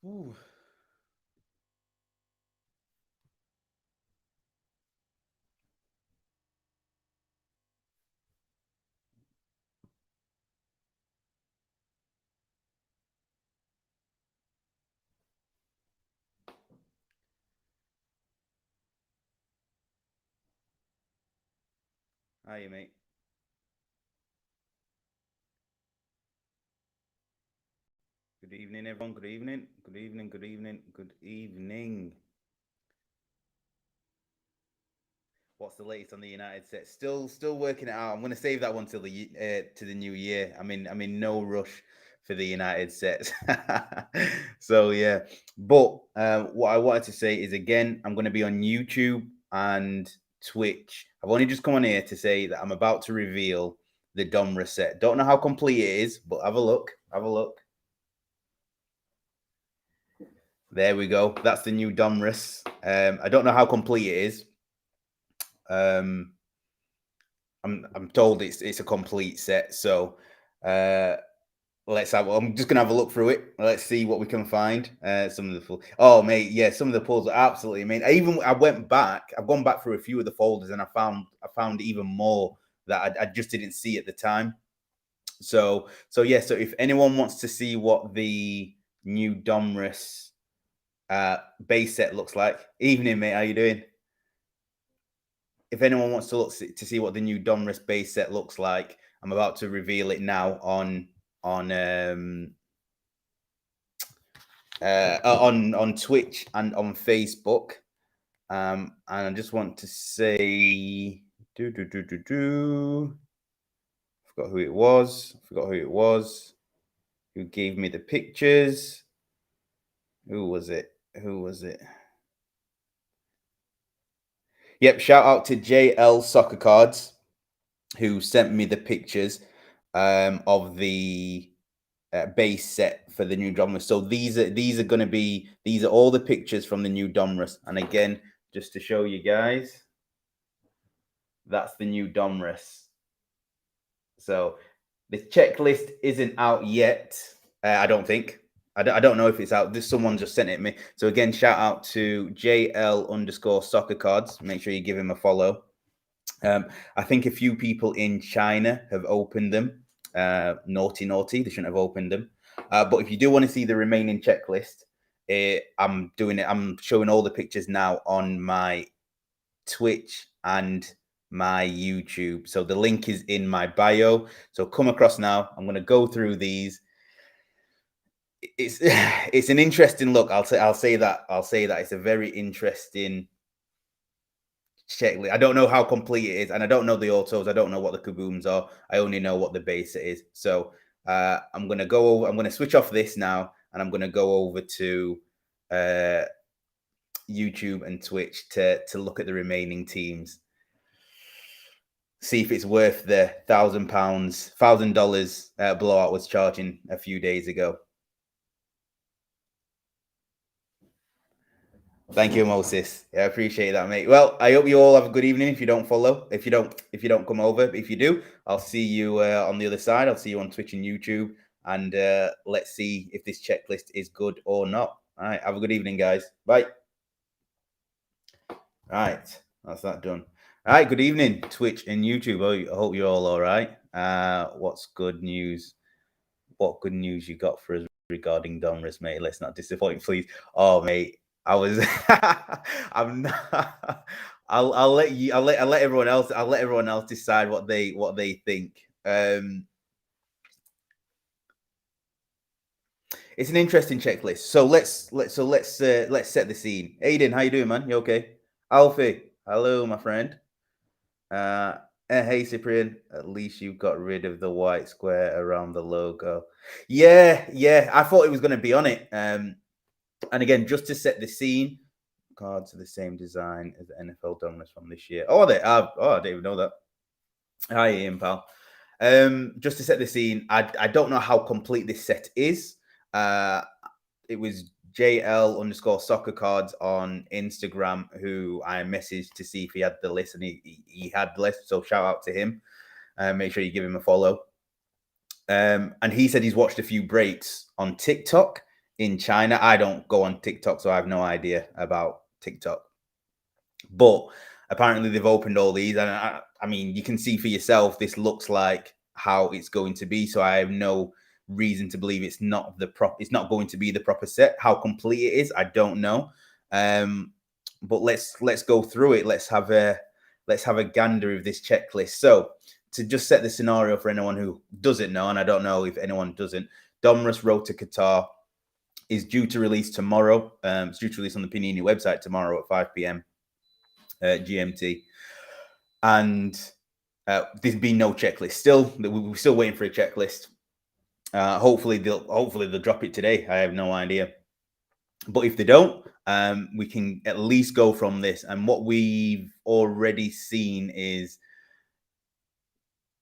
Ooh. Hiya, mate. Good evening, everyone. Good evening. Good evening. Good evening. Good evening. What's the latest on the United set? Still working it out. I'm going to save that one till the new year. I'm in no rush for the United sets. So yeah, but what I wanted to say is again, I'm going to be on YouTube and Twitch. I've only just come on here to say that I'm about to reveal the Donruss set. Don't know how complete it is, but have a look. Have a look. There we go. That's the new Donruss. I don't know how complete it is. Um, I'm told it's a complete set. So let's have. I'm just gonna have a look through it. Let's see what we can find. Some of the oh mate, yeah, some of the pulls are absolutely. I went back. I've gone back through a few of the folders and I found even more that I just didn't see at the time. So yeah. So if anyone wants to see what the new Domrus base set looks like, evening mate, how you doing? If anyone wants to look to see what the new Donruss base set looks like, I'm about to reveal it now on Twitch and on Facebook. And I just want to say, Forgot who it was. Forgot who it was. Who gave me the pictures? Who was it? Who was it? Yep. Shout out to JL Soccer Cards, who sent me the pictures of the base set for the new Domrus. So these are all the pictures from the new Domrus. And again, just to show you guys, that's the new Domrus. So the checklist isn't out yet. I don't think. I don't know if it's out. Someone just sent it me. So again, shout out to JL_soccer cards. Make sure you give him a follow. I think a few people in China have opened them. Naughty. They shouldn't have opened them. But if you do want to see the remaining checklist, I'm doing it. I'm showing all the pictures now on my Twitch and my YouTube. So the link is in my bio. So come across now. I'm going to go through these. It's it's an interesting look. I'll say that it's a very interesting checklist. I don't know how complete it is, and I don't know the autos. I don't know what the kabooms are. I only know what the base is. So I'm gonna go over. I'm gonna switch off this now, and I'm gonna go over to YouTube and Twitch to look at the remaining teams. See if it's worth the $1,000 blowout was charging a few days ago. Thank you, Moses. Yeah, I appreciate that, mate. Well, I hope you all have a good evening. If you don't follow, if you don't come over, if you do, I'll see you on the other side. I'll see you on Twitch and YouTube, and let's see if this checklist is good or not. All right, have a good evening, guys. Bye. All right, that's that done. All right, good evening, Twitch and YouTube. I hope you're all right. What's good news? What good news you got for us regarding Donruss, mate? Let's not disappoint, please. Oh, mate, I was. I'm not. I'll let you. I'll let everyone else. I'll let everyone else decide what they think. It's an interesting checklist. So let's set the scene. Aiden, how you doing, man? You okay? Alfie, hello, my friend. Hey Cyprian, at least you got rid of the white square around the logo. Yeah. I thought it was going to be on it. And again, just to set the scene, cards are the same design as the NFL Dominus from this year. Oh, they are. Oh, I didn't even know that. Hi, Ian, pal. Just to set the scene, I don't know how complete this set is. It was JL_soccer cards on Instagram who I messaged to see if he had the list, and he had the list. So shout out to him. Make sure you give him a follow. And he said he's watched a few breaks on TikTok in China. I don't go on TikTok, so I have no idea about TikTok. But apparently they've opened all these, and I mean, you can see for yourself. This looks like how it's going to be. So I have no reason to believe it's not It's not going to be the proper set. How complete it is, I don't know. But let's go through it. Let's have a gander of this checklist. So to just set the scenario for anyone who doesn't know, and I don't know if anyone doesn't, Donruss Road to Qatar is due to release tomorrow. It's due to release on the Panini website tomorrow at 5 p.m. GMT, and there's been no checklist. Still, we're still waiting for a checklist. Hopefully they'll drop it today. I have no idea, but if they don't, we can at least go from this. And what we've already seen is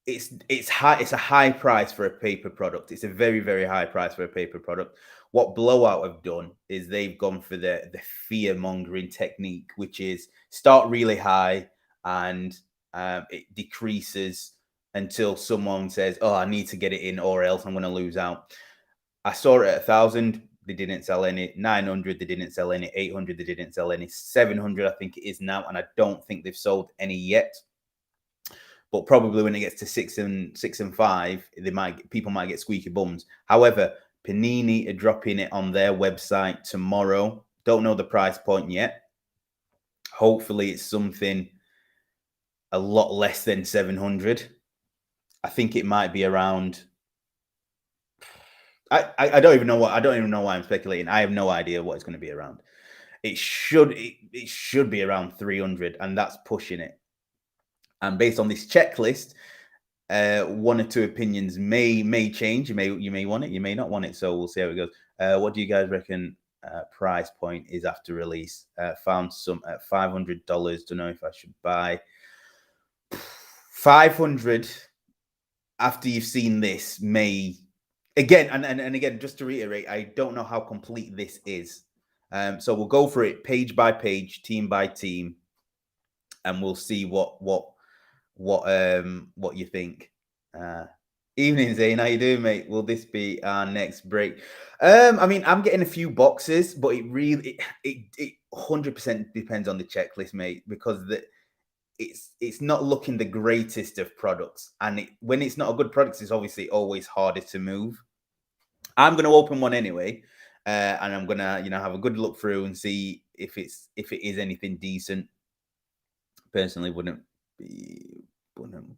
it's high. It's a high price for a paper product. It's a very, very high price for a paper product. What Blowout have done is they've gone for the fear mongering technique, which is start really high and it decreases until someone says, "Oh, I need to get it in, or else I'm going to lose out." I saw it at 1,000. They didn't sell any. 900. They didn't sell any. 800. They didn't sell any. 700. I think it is now, and I don't think they've sold any yet. But probably when it gets to 6 and 5, people might get squeaky bums. However, Panini are dropping it on their website tomorrow. Don't know the price point yet. Hopefully, it's something a lot less than 700. I think it might be around. I don't even know what. I don't even know why I'm speculating. I have no idea what it's going to be around. It should be around 300, and that's pushing it. And based on this checklist, one or two opinions may change. You may want it, you may not want it. So we'll see how it goes. What do you guys reckon price point is after release? Found some at $500. Don't know if I should buy 500 after you've seen this. May again and again, just to reiterate, I don't know how complete this is. So we'll go for it page by page, team by team, and we'll see what you think. Evening, Zane. How you doing, mate? Will this be our next break? I mean, I'm getting a few boxes, but it 100% depends on the checklist, mate, because it's not looking the greatest of products, and when it's not a good product, it's obviously always harder to move. I'm going to open one anyway, and I'm gonna have a good look through and see if it is anything decent. Personally, wouldn't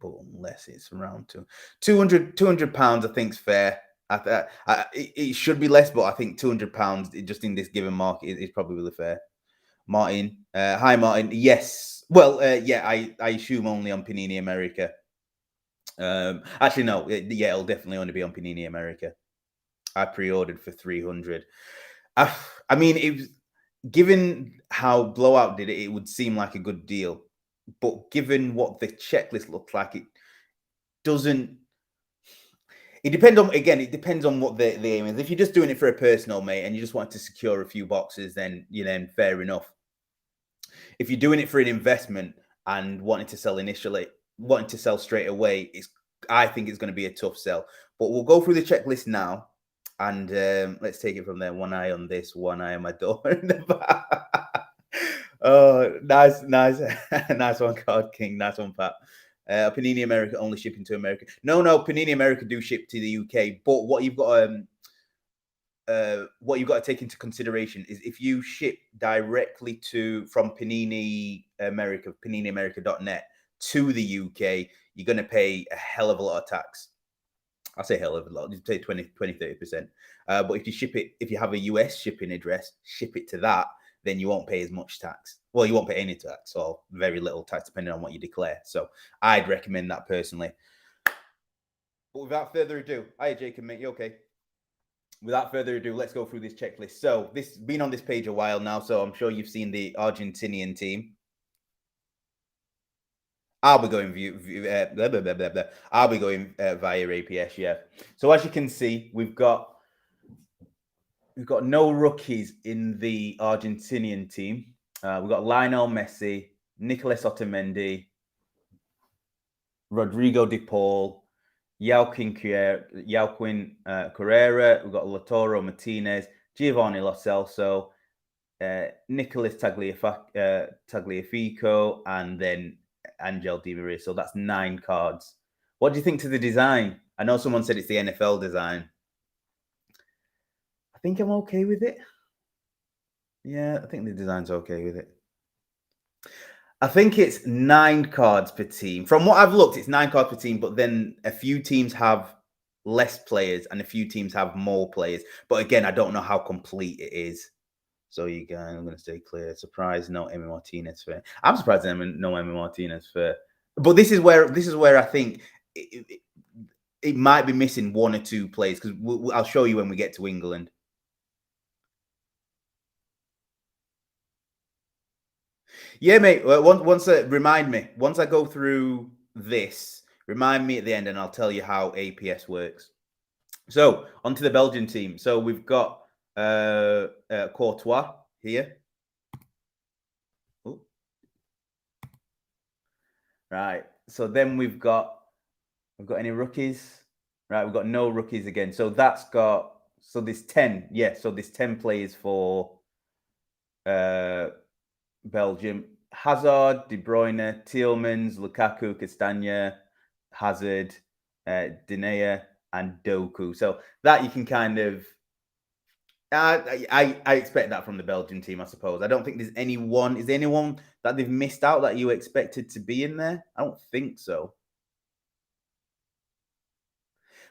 but unless it's around 200 pounds, I think is fair. It should be less, but I think 200 pounds just in this given market is probably really fair. Martin, hi Martin. Yes, well, yeah, I assume only on Panini America. Actually, no, yeah, it'll definitely only be on Panini America. I pre-ordered for 300. I mean, it was, given how Blowout did it, it would seem like a good deal. But given what the checklist looks like, it doesn't. It depends on what the aim is. If you're just doing it for a personal, mate, and you just want to secure a few boxes, then fair enough. If you're doing it for an investment and wanting to sell straight away, I think it's going to be a tough sell. But we'll go through the checklist now, and let's take it from there. One eye on this, one eye on my door in the back. Oh, nice one, Card King. Nice one, Pat. Panini America only shipping to America. No, Panini America do ship to the UK. But what you've got to take into consideration is if you ship directly from Panini America, PaniniAmerica.net to the UK, you're going to pay a hell of a lot of tax. I say hell of a lot. You pay 20-30%. But if you have a US shipping address, ship it to that, then you won't pay as much tax. Well, you won't pay any tax or very little tax, depending on what you declare. So I'd recommend that personally. But without further ado, hi, Jacob, mate. You okay? Without further ado, let's go through this checklist. So this has been on this page a while now, so I'm sure you've seen the Argentinian team. I'll be going I'll be going via APS, yeah. So as you can see, we've got no rookies in the Argentinian team. We've got Lionel Messi, Nicolas Otamendi, Rodrigo De Paul, Joaquin Carrera. We've got Lautaro Martinez, Giovanni Lo Celso, Nicholas Tagliafico, and then Angel Di Maria. So that's 9 cards. What do you think to the design? I know someone said it's the NFL design. I think I'm okay with it. Yeah, I think the design's okay with it. I think it's 9 cards per team. From what I've looked, it's 9 cards per team, but then a few teams have less players and a few teams have more players. But again, I don't know how complete it is. So you guys, I'm going to stay clear. Surprise, no Emi Martinez for. I'm surprised no Emi Martinez for. But this is where I think it might be missing 1 or 2 players because I'll show you when we get to England. Yeah, mate. Once remind me. Once I go through this, remind me at the end, and I'll tell you how APS works. So onto the Belgian team. So we've got Courtois here. Ooh. Right. So then we've got any rookies? Right. We've got no rookies again. So that's got there's 10. Yeah. So there's 10 players for Belgium. Hazard, De Bruyne, Tielemans, Lukaku, Castagna, Hazard, Dinea, and Doku. So that you can kind of. I expect that from the Belgian team, I suppose. I don't think there's anyone. Is there anyone that they've missed out that you expected to be in there? I don't think so.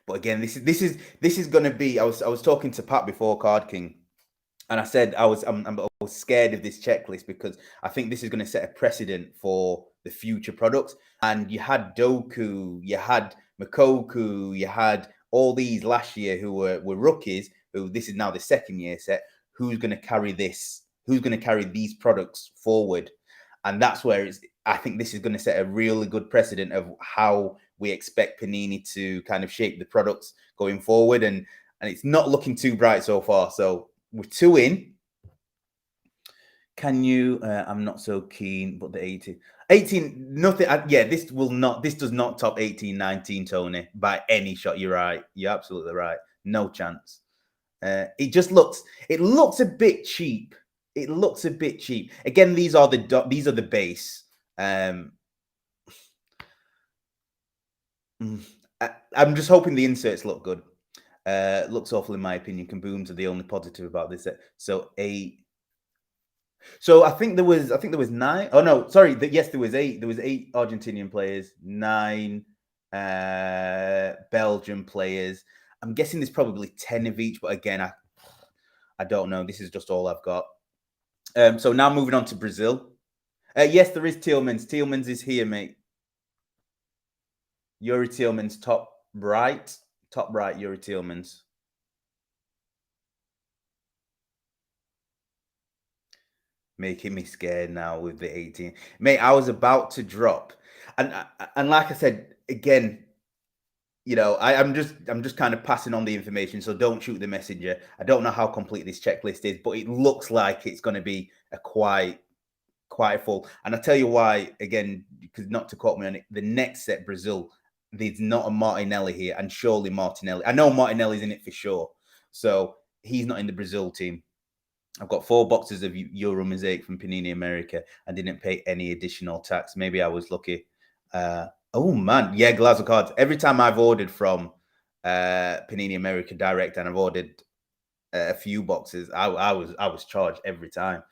But again, this is going to be. I was talking to Pat before Card King, and I said I was scared of this checklist because I think this is going to set a precedent for the future products. And you had Doku, you had Makoku, you had all these last year who were rookies. Who this is now the second year set. Who's going to carry this? Who's going to carry these products forward? And that's where I think this is going to set a really good precedent of how we expect Panini to kind of shape the products going forward. And it's not looking too bright so far. So we're 2 in. Can you? I'm not so keen, but the 18, nothing. This does not top 18-19, Tony, by any shot. You're right. You're absolutely right. No chance. It looks a bit cheap. It looks a bit cheap. Again, these are the base. I'm just hoping the inserts look good. Looks awful in my opinion. Kabooms are the only positive about this set. So 8. So I think there was 9. Oh no, sorry. Yes, there was 8. There was 8 Argentinian players, 9 Belgian players. I'm guessing there's probably 10 of each, but again, I don't know. This is just all I've got. So now moving on to Brazil. Yes, there is Tielemans. Tielemans is here, mate. Yuri Tielemans, top right, Yuri Tielemans. Making me scared now with the 18. Mate, I was about to drop. And like I said, again, you know, I'm just kind of passing on the information, so don't shoot the messenger. I don't know how complete this checklist is, but it looks like it's going to be a quite full. And I'll tell you why, again, because not to quote me on it, the next set, Brazil, there's not a Martinelli here, and surely Martinelli. I know Martinelli's in it for sure, so he's not in the Brazil team. I've got 4 boxes of Euro Mosaic from Panini America and didn't pay any additional tax. Maybe I was lucky. Oh man, yeah, Glasgow cards. Every time I've ordered from Panini America Direct and I've ordered a few boxes, I was charged every time.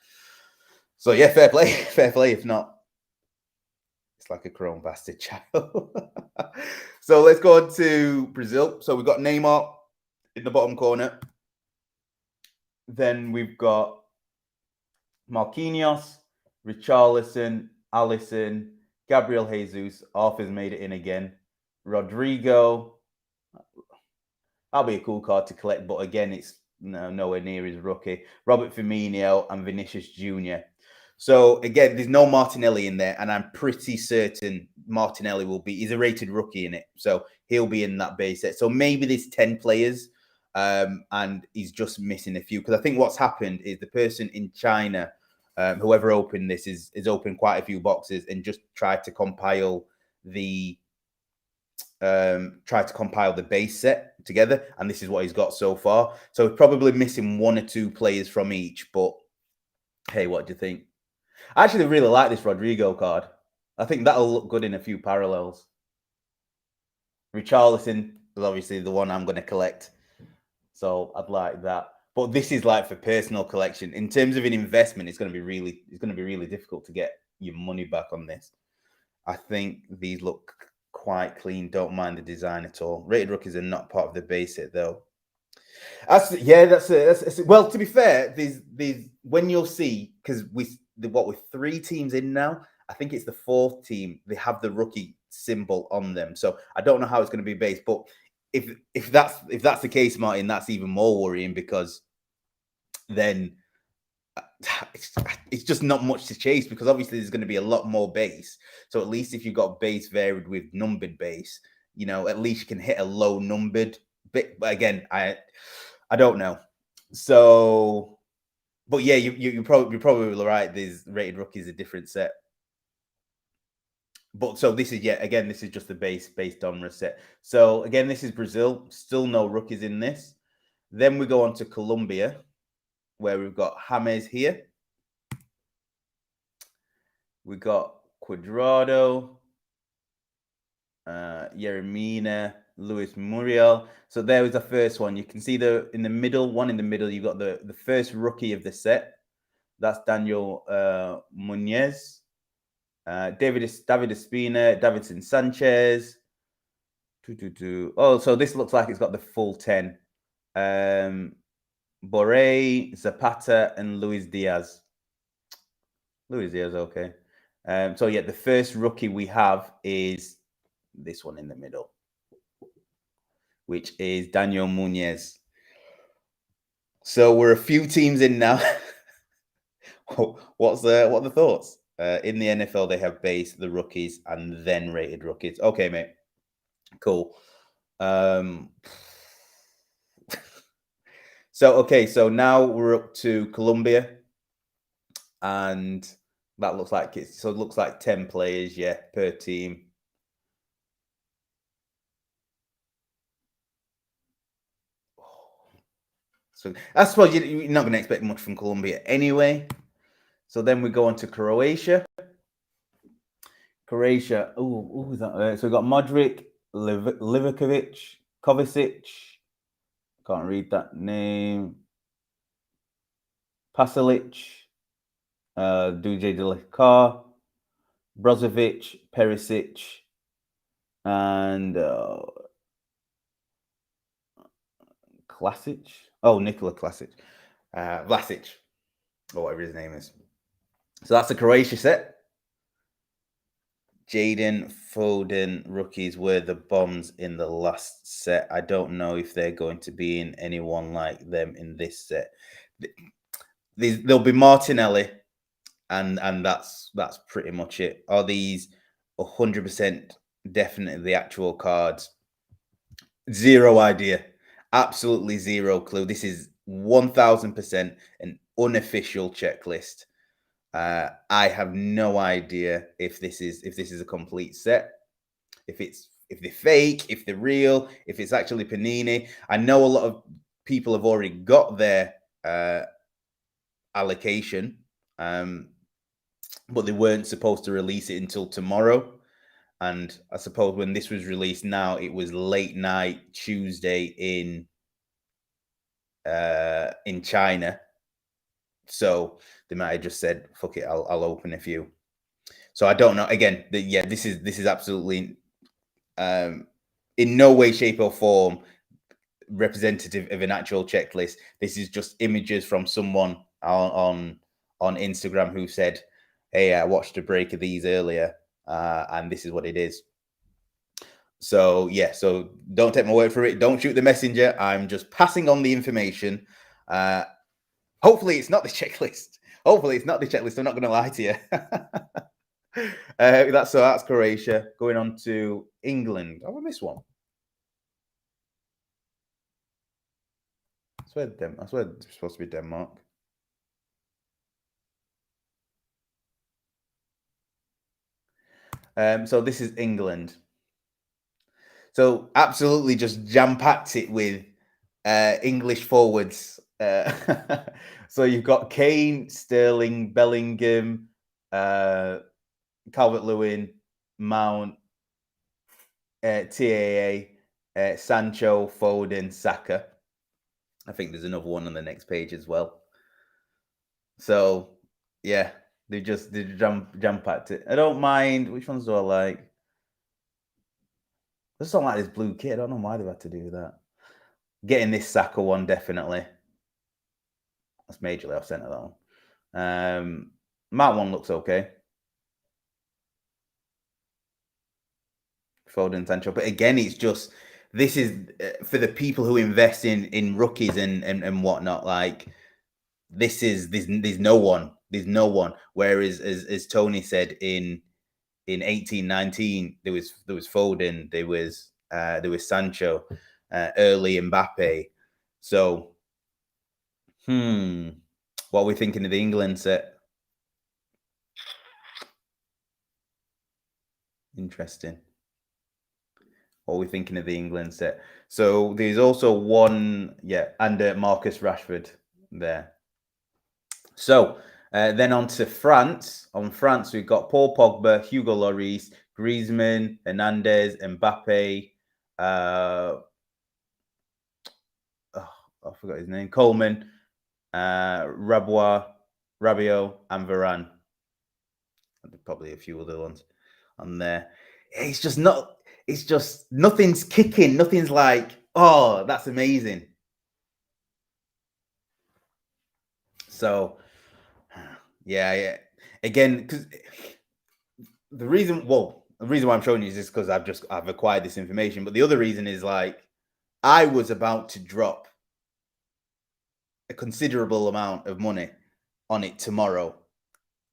So yeah, fair play, fair play. If not, it's like a chrome bastard child. So let's go on to Brazil. So we've got Neymar in the bottom corner. Then we've got Marquinhos, Richarlison, Alisson, Gabriel Jesus. Arthur's made it in again. Rodrigo. That'll be a cool card to collect, but again, it's nowhere near his rookie. Robert Firmino and Vinicius Jr. So again, there's no Martinelli in there, and I'm pretty certain Martinelli will be. He's a rated rookie in it, so he'll be in that base set. So maybe there's 10 players, and he's just missing a few. Because I think what's happened is the person in China, whoever opened this, is opened quite a few boxes and just tried to compile the tried to compile the base set together, and this is what he's got so far. So he's probably missing 1 or 2 players from each, but hey, what do you think? I actually really like this Rodrigo card. I think that'll look good in a few parallels. Richarlison is obviously the one I'm going to collect, so I'd like that. But this is like for personal collection. In terms of an investment, it's going to be really difficult to get your money back on this. I think these look quite clean. Don't mind the design at all. Rated rookies are not part of the base set though. That's well. To be fair, these when you'll see, because with 3 teams in now, I think it's the 4th team. They have the rookie symbol on them, so I don't know how it's going to be based. But if that's the case, Martin, that's even more worrying because then it's just not much to chase, because obviously there's going to be a lot more base. So at least if you've got base varied with numbered base, at least you can hit a low numbered bit. But again, I don't know. So, but yeah, you're probably right. These rated rookies a different set. But so this is this is just the base Donruss set. So again, this is Brazil. Still no rookies in this. Then we go on to Colombia, where we've got James here. We got Cuadrado, Yeremina, Luis Muriel. So there was the first one. You can see in the middle, you've got the first rookie of the set. That's Daniel Munez. David Espina, Davidson Sanchez. Oh, so this looks like it's got the full 10. Borré, Zapata, and Luis Diaz. Okay. So yeah, the first rookie we have is this one in the middle, which is Daniel Munez. So we're a few teams in now. What are the thoughts? In the NFL, they have base, the rookies, and then rated rookies. Okay, mate. Cool. So now we're up to Colombia, and that looks like it looks like 10 players, per team. So I suppose you're not going to expect much from Colombia anyway. So then we go on to Croatia. Oh, who's that? So we got Modric, Livakovic, Kovacic. Can't read that name. Pasalic, Duje de la Car, Brozovic, Perisic, and Klasic. Oh, Nikola Klasic. Vlasic, or whatever his name is. So that's the Croatia set. Jaden Foden rookies were the bombs in the last set. I don't know if they're going to be in anyone like them in this set. There'll be Martinelli, and that's pretty much it. Are these 100% definitely the actual cards? Zero idea. Absolutely zero clue. This is 1000% an unofficial checklist. I have no idea if this is a complete set, if they're fake, if they're real, if it's actually Panini. I know a lot of people have already got their allocation, but they weren't supposed to release it until tomorrow. And I suppose when this was released now, it was late night Tuesday in China. So they might have just said, "Fuck it, I'll open a few." So I don't know. Again, this is absolutely in no way, shape, or form representative of an actual checklist. This is just images from someone on Instagram who said, "Hey, I watched a break of these earlier, and this is what it is." So yeah, so don't take my word for it. Don't shoot the messenger. I'm just passing on the information. Hopefully, it's not the checklist. I'm not going to lie to you. That's Croatia. Going on to England. Oh, I missed one. I swear it's supposed to be Denmark. So this is England. So absolutely just jam packed it with English forwards. So you've got Kane, Sterling, Bellingham, Calvert-Lewin, Mount, TAA, Sancho, Foden, Saka. I think there's another one on the next page as well. So yeah, they jam packed it. I don't mind. Which ones do I like? I just don't like this blue kit. I don't know why they've had to do that. Getting this Saka one definitely. That's majorly off centre that one. Mount one looks okay. Foden, Sancho, but again, it's just this is for the people who invest in rookies and whatnot. Like this is there's no one. There's no one. Whereas as Tony said in 18-19, there was Foden, there was Sancho, early Mbappe. So what are we thinking of the England set? Interesting. What are we thinking of the England set? So there's also one, yeah, and Marcus Rashford there. So then on to France. On France, we've got Paul Pogba, Hugo Lloris, Griezmann, Hernandez, Mbappe. Oh, I forgot his name. Coleman, Rabiot, and Varane. And probably a few other ones on there. It's just not. It's just nothing's kicking. Nothing's like, oh, that's amazing. So, yeah. Again, because the reason why I'm showing you is just because I've acquired this information. But the other reason is like I was about to drop a considerable amount of money on it tomorrow,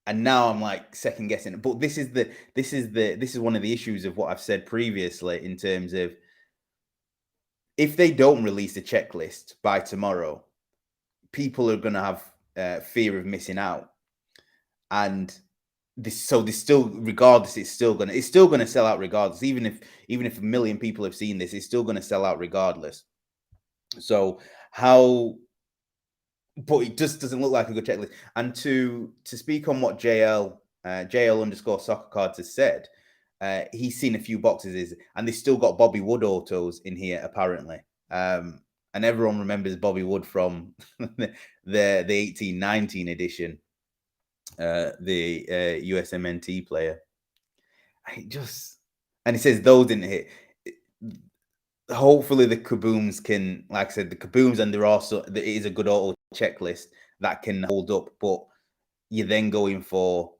and now I'm like second guessing. But this is one of the issues of what I've said previously in terms of if they don't release a checklist by tomorrow, people are going to have fear of missing out, and this still, regardless, it's still gonna sell out regardless. Even if a million people have seen this, it's still gonna sell out regardless. So how? But it just doesn't look like a good checklist. And to speak on what JL underscore soccer cards has said, he's seen a few boxes and they still got Bobby Wood autos in here apparently. And everyone remembers Bobby Wood from the 18-19 edition, the USMNT player. And he says those didn't hit. Hopefully the kabooms can, like I said, the kabooms, and there is a good auto checklist that can hold up, but you're then going for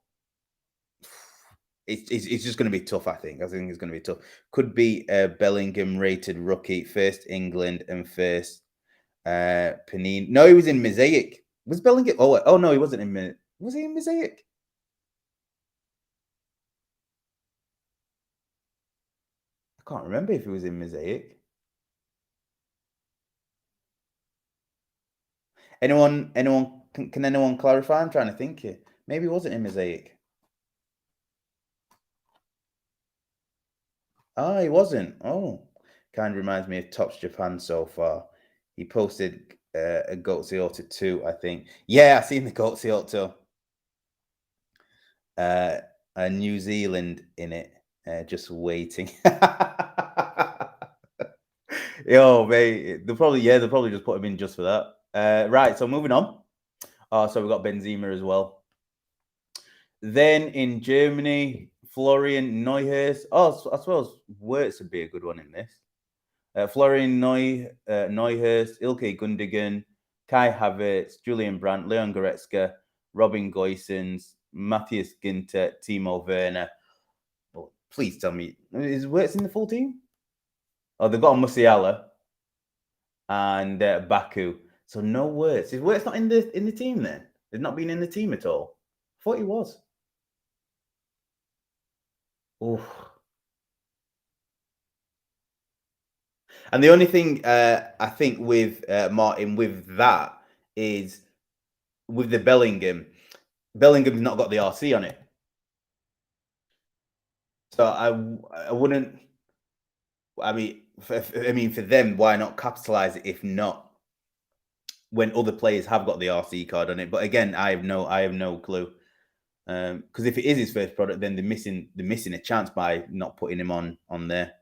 it's just going to be tough. I think it's going to be tough. Could be a Bellingham rated rookie, first England and first Panini. No, he was in Mosaic. Was Bellingham? Oh no, he wasn't in. Was he in Mosaic? I can't remember if he was in Mosaic. Anyone? Can anyone clarify? I'm trying to think here. Maybe he wasn't in Mosaic. Oh, he wasn't. Oh, kind of reminds me of Tops Japan so far. He posted a Goatsy Auto 2, I think. Yeah, I seen the Goatsy Auto. A New Zealand in it, just waiting. Yo, mate, they'll probably just put him in just for that. Right, so moving on. So we've got Benzema as well. Then in Germany, Florian Neuhaus. Oh, I suppose Wirtz would be a good one in this. Florian Neuhaus, Ilkay Gundogan, Kai Havertz, Julian Brandt, Leon Goretzka, Robin Goysons, Matthias Ginter, Timo Werner. Oh, please tell me, is Wirtz in the full team? Oh, they've got Musiala and Baku. So no Wirtz. Is Wirtz not in the team then? He's not been in the team at all. I thought he was. Oh. And the only thing I think with Martin with that is with the Bellingham's not got the RC on it. So I wouldn't. I mean, for them, why not capitalize it? If not, when other players have got the RC card on it. But again, I have no clue. Because if it is his first product, then they're missing a chance by not putting him on there.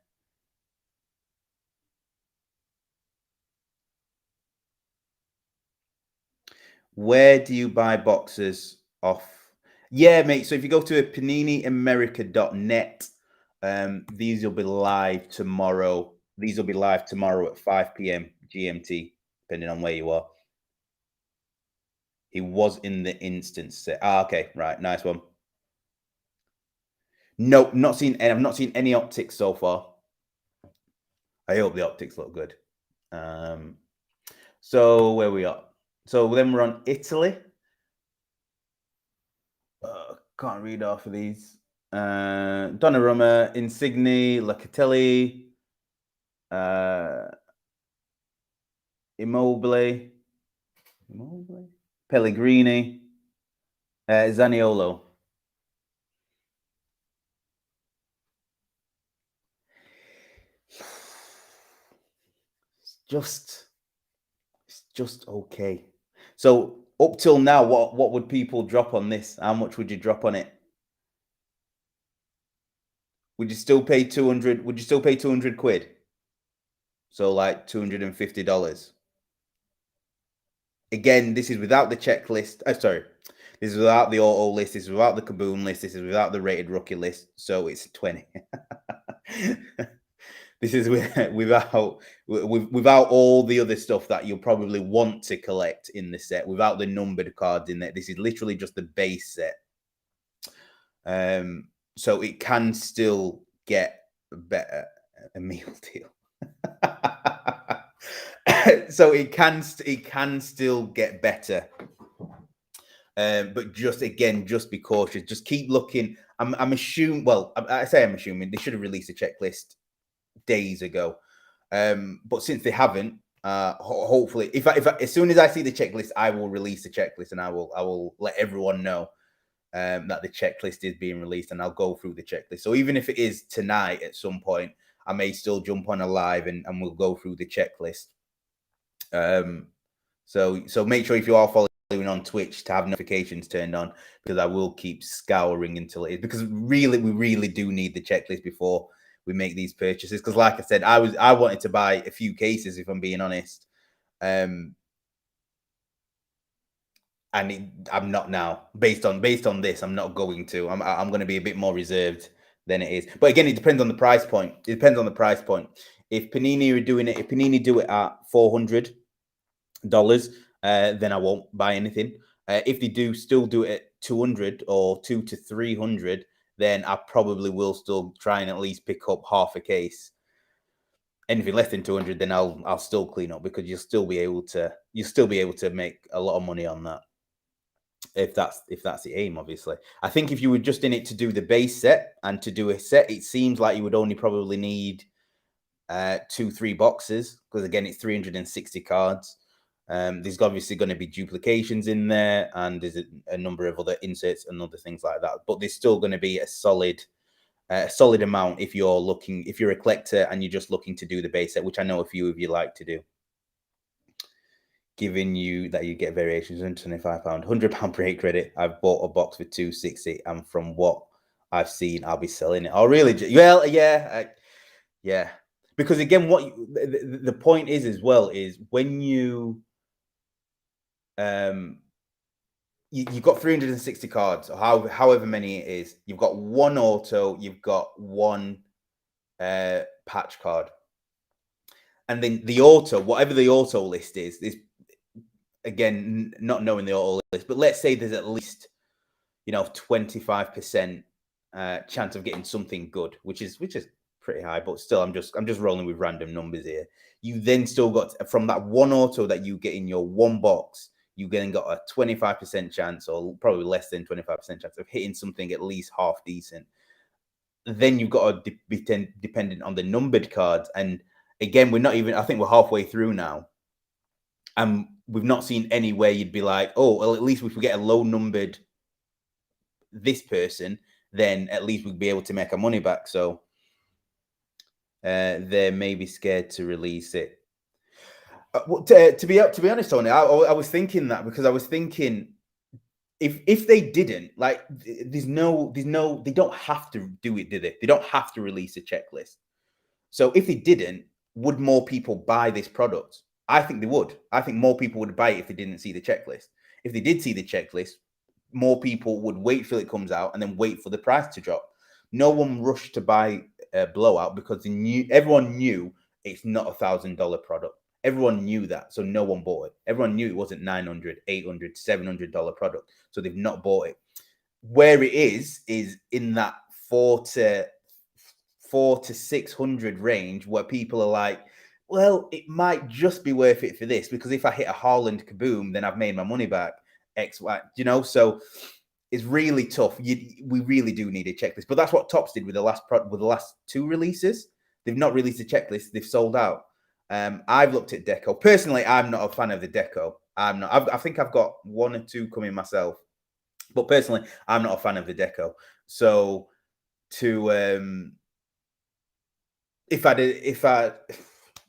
Where do you buy boxes off? Yeah, mate. So if you go to paniniamerica.net, these will be live tomorrow. These will be live tomorrow at 5 p.m. GMT, depending on where you are. He was in the instance set. Okay, right, nice one. No, not seen. I've not seen any optics so far. I hope the optics look good. So where we are? So then we're on Italy. Can't read off of these. Donnarumma, Insigne, Locatelli, Immobile, Pellegrini, Zaniolo. It's just okay. So up till now, what would people drop on this? How much would you drop on it? Would you still pay 200? Would you still pay 200 quid? So like $250. Again, this is without the checklist. Sorry. This is without the auto list. This is without the Kaboom list. This is without the rated rookie list. So it's 20. This is without all the other stuff that you'll probably want to collect in the set, without the numbered cards in there. This is literally just the base set. So it can still get a meal deal. So it can still get better. But just be cautious. Just keep looking. I'm assuming. Well, I say I'm assuming they should have released a checklist days ago. But since they haven't, hopefully, if as soon as I see the checklist, I will release the checklist and I will let everyone know that the checklist is being released, and I'll go through the checklist. So even if it is tonight at some point, I may still jump on a live and we'll go through the checklist. So make sure if you are following on Twitch to have notifications turned on, because I will keep scouring until it is, because we really do need the checklist before we make these purchases. Because like I said, I wanted to buy a few cases, if I'm being honest. And I'm not now. Based on this, I'm not going to. I'm going to be a bit more reserved than it is. But again, it depends on the price point. It depends on the price point. If Panini are doing it, if Panini do it at $400, then I won't buy anything. If they do still do it at 200 or 200 to 300, then I probably will still try and at least pick up half a case. Anything less than 200, then I'll still clean up, because you'll still be able to make a lot of money on that. If that's the aim, obviously. I think if you were just in it to do the base set and to do a set, it seems like you would only probably need 2-3 boxes, because again, it's 360 cards. There's obviously going to be duplications in there, and there's a number of other inserts and other things like that. But there's still going to be a solid amount if you're a collector and you're just looking to do the base set, which I know a few of you like to do. Giving you that you get variations on £25, £100 break credit. I've bought a box for $260, and from what I've seen, I'll be selling it. Oh, really? Well, yeah, yeah. Because again, what the point is as well is when you've got 360 cards, or however many it is, you've got one auto, you've got one patch card, and then the auto, whatever the auto list is again, not knowing the auto list, but let's say there's at least 25% chance of getting something good, which is pretty high, but still, I'm just rolling with random numbers here. You then still got, from that one auto that you get in your one box, you then got a 25% chance, or probably less than 25% chance of hitting something at least half decent. Then you've got to be dependent on the numbered cards, and again, we're not even. I think we're halfway through now, and we've not seen anywhere you'd be like, oh, well, at least if we get a low numbered this person, then at least we'd be able to make our money back. So they're maybe scared to release it. To be honest, Tony, I was thinking that because I was thinking if they didn't, like, there's no they don't have to do it, do they? They don't have to release a checklist. So if they didn't, would more people buy this product? I think they would. I think more people would buy it if they didn't see the checklist. If they did see the checklist, more people would wait till it comes out and then wait for the price to drop. No one rushed to buy a blowout because everyone knew it's not $1,000 product. Everyone knew that, so no one bought it. Everyone knew it wasn't $900, $800, $700 product, so they've not bought it. Where it is in that four to 600 range, where people are like, well, it might just be worth it for this because if I hit a Haaland kaboom, then I've made my money back. X, Y, so it's really tough. We really do need a checklist, but that's what Topps did with the last two releases. They've not released a checklist; they've sold out. I've looked at Deco. Personally, I'm not a fan of the Deco. I'm not. I think I've got one or two coming myself, but personally, I'm not a fan of the Deco. So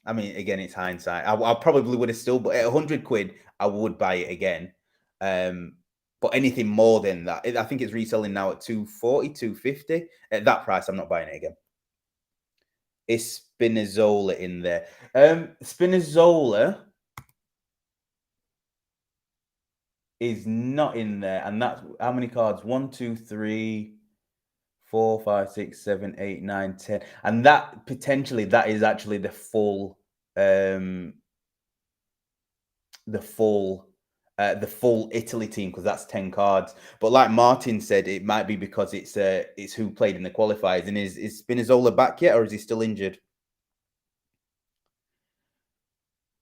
I mean, again, it's hindsight. I probably would have still, but at 100 quid, I would buy it again. But anything more than that, I think it's reselling now at 240, 250. At that price, I'm not buying it again. Is Spinazzola in there? Spinazzola is not in there, and that's how many cards? 1, 2, 3, 4, 5, 6, 7, 8, 9, 10. And that potentially that is actually the full Italy team, because that's 10 cards. But like Martin said, it might be because it's who played in the qualifiers. And is Spinazzola back yet, or is he still injured?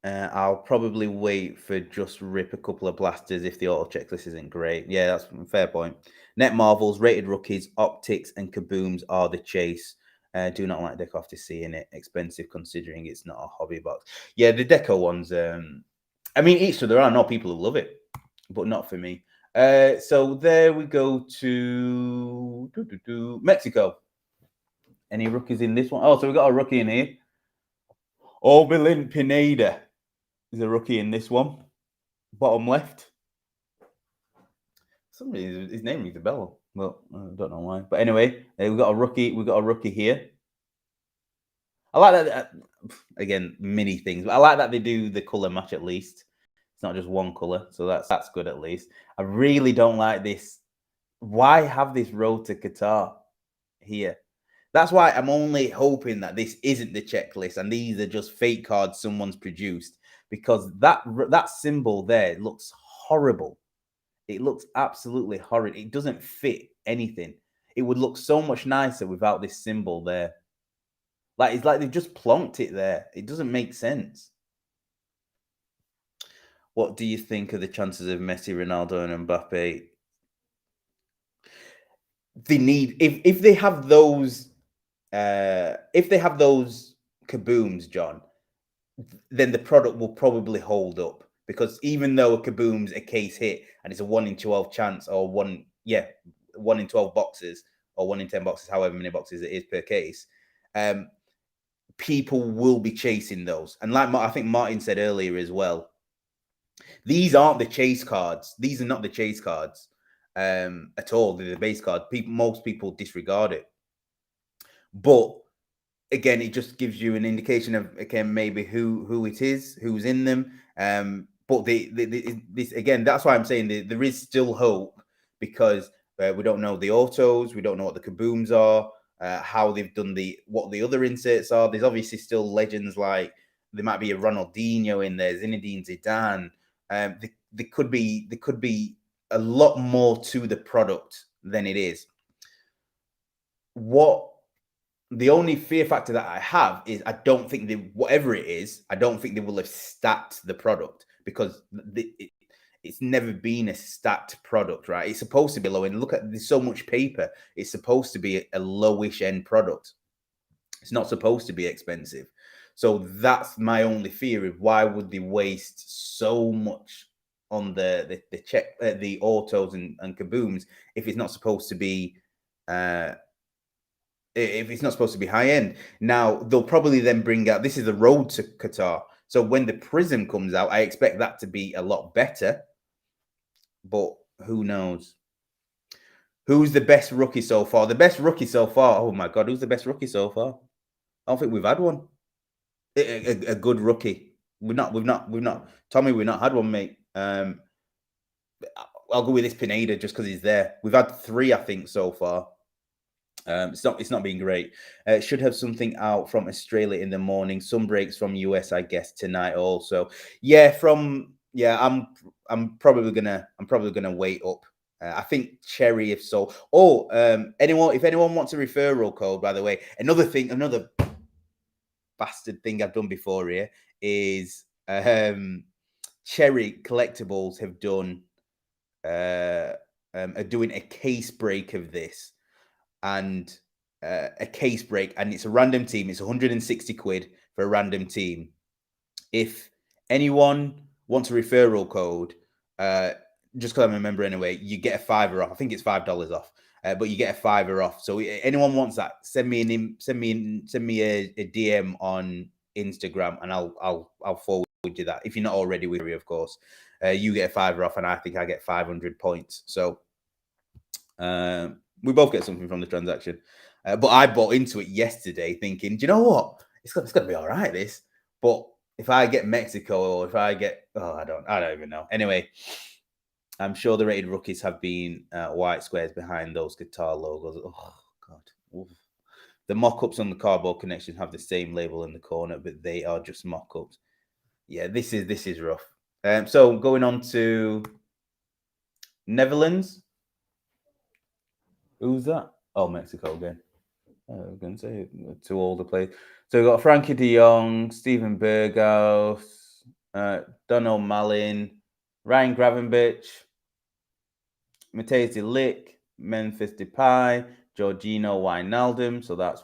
I'll probably wait for just rip a couple of blasters if the auto checklist isn't great. Yeah, that's a fair point. Net Marvels, rated rookies, optics, and kabooms are the chase. Do not like deco after seeing it. Expensive considering it's not a hobby box. Yeah, the deco ones. I mean, each there are no people who love it, but not for me. So there we go to Mexico. Any rookies in this one? Oh, so we got a rookie in here. Orbelin Pineda is a rookie in this one. Bottom left. Somebody, his name rings a bell. Well, I don't know why. But anyway, we've got a rookie. We've got a rookie here. I like that. Again, mini things. But I like that they do the color match at least. It's not just one color, so that's good at least. I really don't like this. Why have this road to Qatar here? That's why I'm only hoping that this isn't the checklist and these are just fake cards someone's produced, because that symbol there looks horrible. It looks absolutely horrid. It doesn't fit anything. It would look so much nicer without this symbol there. Like, it's like they've just plonked it there. It doesn't make sense. What do you think of the chances of Messi, Ronaldo, and Mbappe? They need, if they have those kabooms, John, then the product will probably hold up, because even though a kaboom's a case hit and it's a 1 in 12 chance, or 1 in 12 boxes, or 1 in 10 boxes, however many boxes it is per case, people will be chasing those. And like I think Martin said earlier as well, these aren't the chase cards. These are not the chase cards at all. They're the base card. Most people disregard it. But again, it just gives you an indication of, again, maybe who it is, who's in them. But this again, that's why I'm saying there is still hope, because we don't know the autos, we don't know what the kabooms are, how they've done what the other inserts are. There's obviously still legends, like there might be a Ronaldinho in there, Zinedine Zidane. There could be a lot more to the product than it is. The only fear factor that I have is I don't think whatever it is, I don't think they will have stacked the product, because it's never been a stacked product, right? It's supposed to be low end. Look at, there's so much paper. It's supposed to be a lowish end product. It's not supposed to be expensive. So that's my only fear of why would they waste so much on the autos and kabooms if it's not supposed to be if it's not supposed to be high end. Now they'll probably then bring out, this is the road to Qatar. So when the Prism comes out, I expect that to be a lot better. But who knows? Who's the best rookie so far? The best rookie so far. Oh my god, who's the best rookie so far? I don't think we've had one. A good rookie. We've not. Tommy, we've not had one, mate. I'll go with this Pineda just because he's there. We've had 3, I think, so far. It's not been great. Should have something out from Australia in the morning. Some breaks from US, I guess, tonight also. Yeah, I'm probably gonna wait up. I think Cherry, if so. Oh, if anyone wants a referral code, by the way, another bastard thing I've done before here is Cherry Collectibles have done are doing a case break of this, and a case break, and it's a random team. It's 160 quid for a random team. If anyone wants a referral code, just because I'm a member anyway, you get a $5 off. I think it's $5 off, but you get a $5 off. So anyone wants that, send me a DM on Instagram, and I'll forward you that. If you're not already with me, of course, you get a $5 off, and I think I get 500 points. So we both get something from the transaction. But I bought into it yesterday thinking, do you know what? It's going to be all right, this. But if I get Mexico, or if I get, I don't even know. Anyway, I'm sure the rated rookies have been white squares behind those Qatar logos. Oh, God. Oof. The mock-ups on the Cardboard Connection have the same label in the corner, but they are just mock-ups. Yeah, this is rough. So going on to Netherlands. Who's that? Oh, Mexico again. I was going to say to all the players. So we've got Frankie de Jong, Steven Berghaus, Don O'Malley, Ryan Gravenberch, Matthijs de Ligt, Memphis Depay, Georgino Wijnaldum. So that's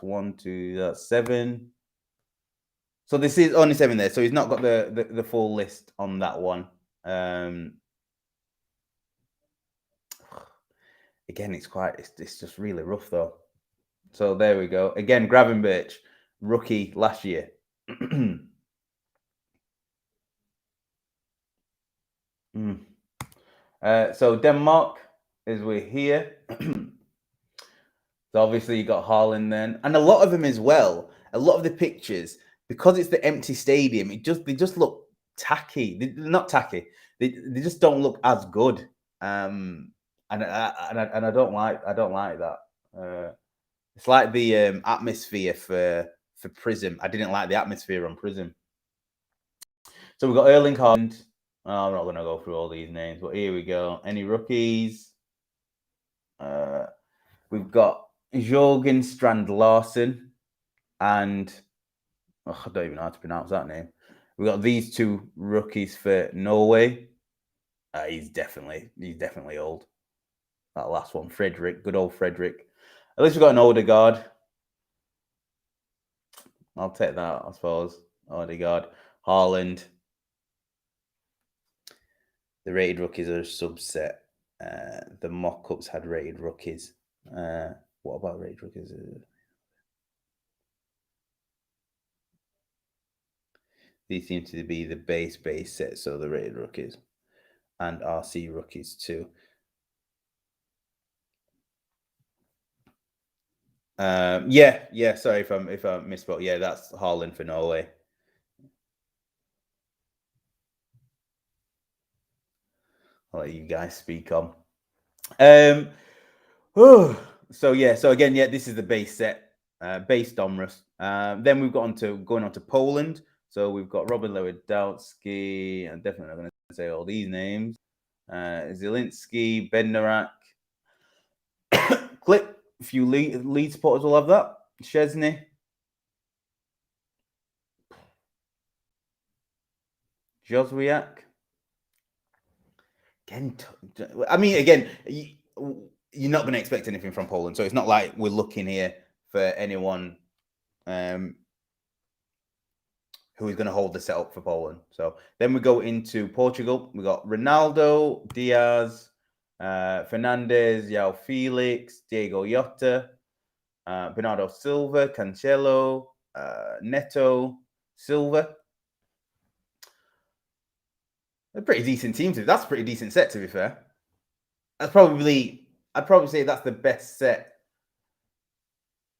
7. So this is only 7 there. So he's not got the full list on that one. Again, it's just really rough though. So there we go. Again, Gravenberch, rookie last year. So Denmark, as we're here. So obviously you got Haaland then, and a lot of them as well. A lot of the pictures, because it's the empty stadium, they just look tacky. They're not tacky. They just don't look as good. And I don't like that. It's like the atmosphere for Prism. I didn't like the atmosphere on Prism. So we've got Erling Haaland. I'm not going to go through all these names, but here we go. Any rookies? We've got Jorgen Strand Larsen, and I don't even know how to pronounce that name. We've got these 2 rookies for Norway. He's definitely old. That last one, Frederick, good old Frederick. At least we've got an Odegaard. I'll take that, I suppose. Odegaard, Haaland. The rated rookies are a subset. The mock-ups had rated rookies. What about rated rookies? These seem to be the base set, so the rated rookies and RC rookies too. Yeah. Sorry if I misspoke. Yeah, that's Haaland for Norway. I'll let you guys speak on. So again, this is the base set, base Donruss. Then we've got going on to Poland. So we've got Robin Lewandowski. I'm definitely not going to say all these names. Zielinski, Bednarak, Clip. A few lead supporters will have that. Chesney. Joswiak. Again, you're not going to expect anything from Poland. So it's not like we're looking here for anyone who is going to hold the setup for Poland. So then we go into Portugal. We got Ronaldo, Diaz, Fernandes, João Felix, Diego Jota, Bernardo Silva, Cancelo, Neto, Silva. A pretty decent team. That's a pretty decent set, to be fair. I'd probably say that's the best set.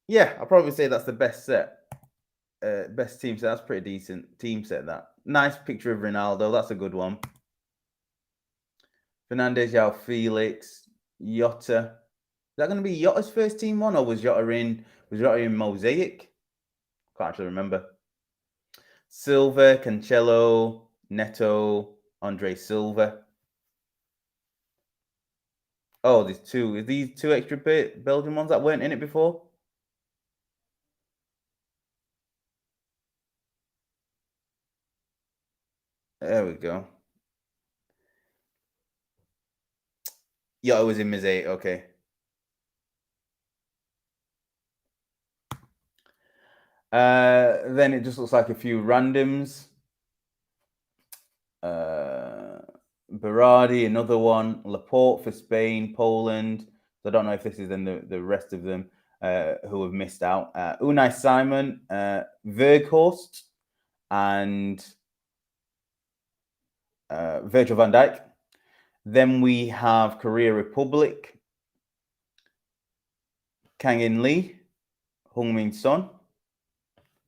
Yeah, I'd probably say that's the best set. Best team set. That's pretty decent team set. That nice picture of Ronaldo. That's a good one. Fernandes, João Felix, Jota. Is that going to be Jota's first team one, or was Jota in Mosaic? Can't actually remember. Silva, Cancelo, Neto, Andre Silva. Oh, there's two. Are these two extra Belgian ones that weren't in it before? There we go. Yeah, it was in Mosaic. Okay. Then it just looks like a few randoms. Berardi, another one. Laporte for Spain, Poland. So I don't know if this is then the rest of them who have missed out. Unai Simon, Verghorst, and Virgil van Dijk. Then we have Korea Republic, Kang In Lee, Hung Min Son,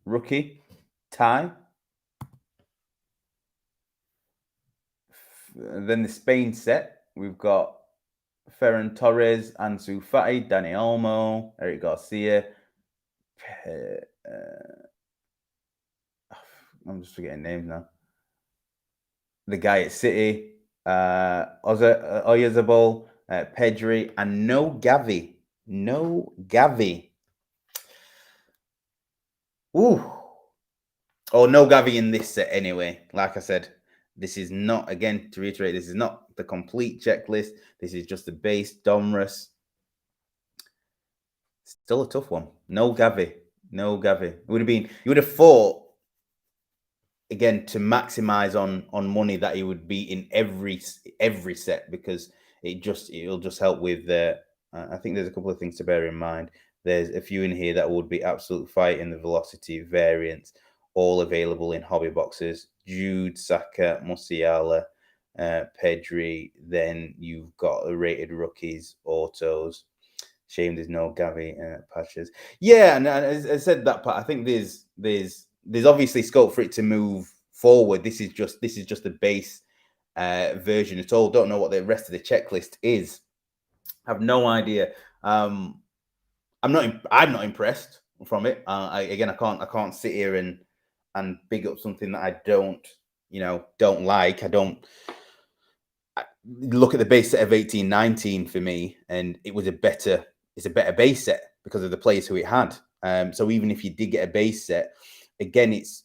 rookie, Thai. Then the Spain set, we've got Ferran Torres, Ansu Fati, Dani Olmo, Eric Garcia. I'm just forgetting names now. The guy at City, Oyarzabal, Pedri, and no Gavi. No Gavi. Ooh. Oh, no Gavi in this set anyway. Like I said, this is not, again, to reiterate, this is not the complete checklist. This is just the base Donruss. Still a tough one. No Gavi. No Gavi. It would have been, you would have thought, again, to maximize on money that he would be in every set, because it'll just help with I think there's a couple of things to bear in mind. There's a few in here that would be absolute fighting the velocity variants, all available in hobby boxes. Jude, Saka, Musiala, Pedri. Then you've got the rated rookies, autos. Shame there's no Gavi patches. Yeah, and as I said that part, I think there's obviously scope for it to move forward. This is just the base version at all. Don't know what the rest of the checklist is. Have no idea. I'm not impressed from it. I can't sit here and big up something that I don't like. I look at the base set of 18-19 for me, and it's a better base set because of the players who it had. So even if you did get a base set, again, it's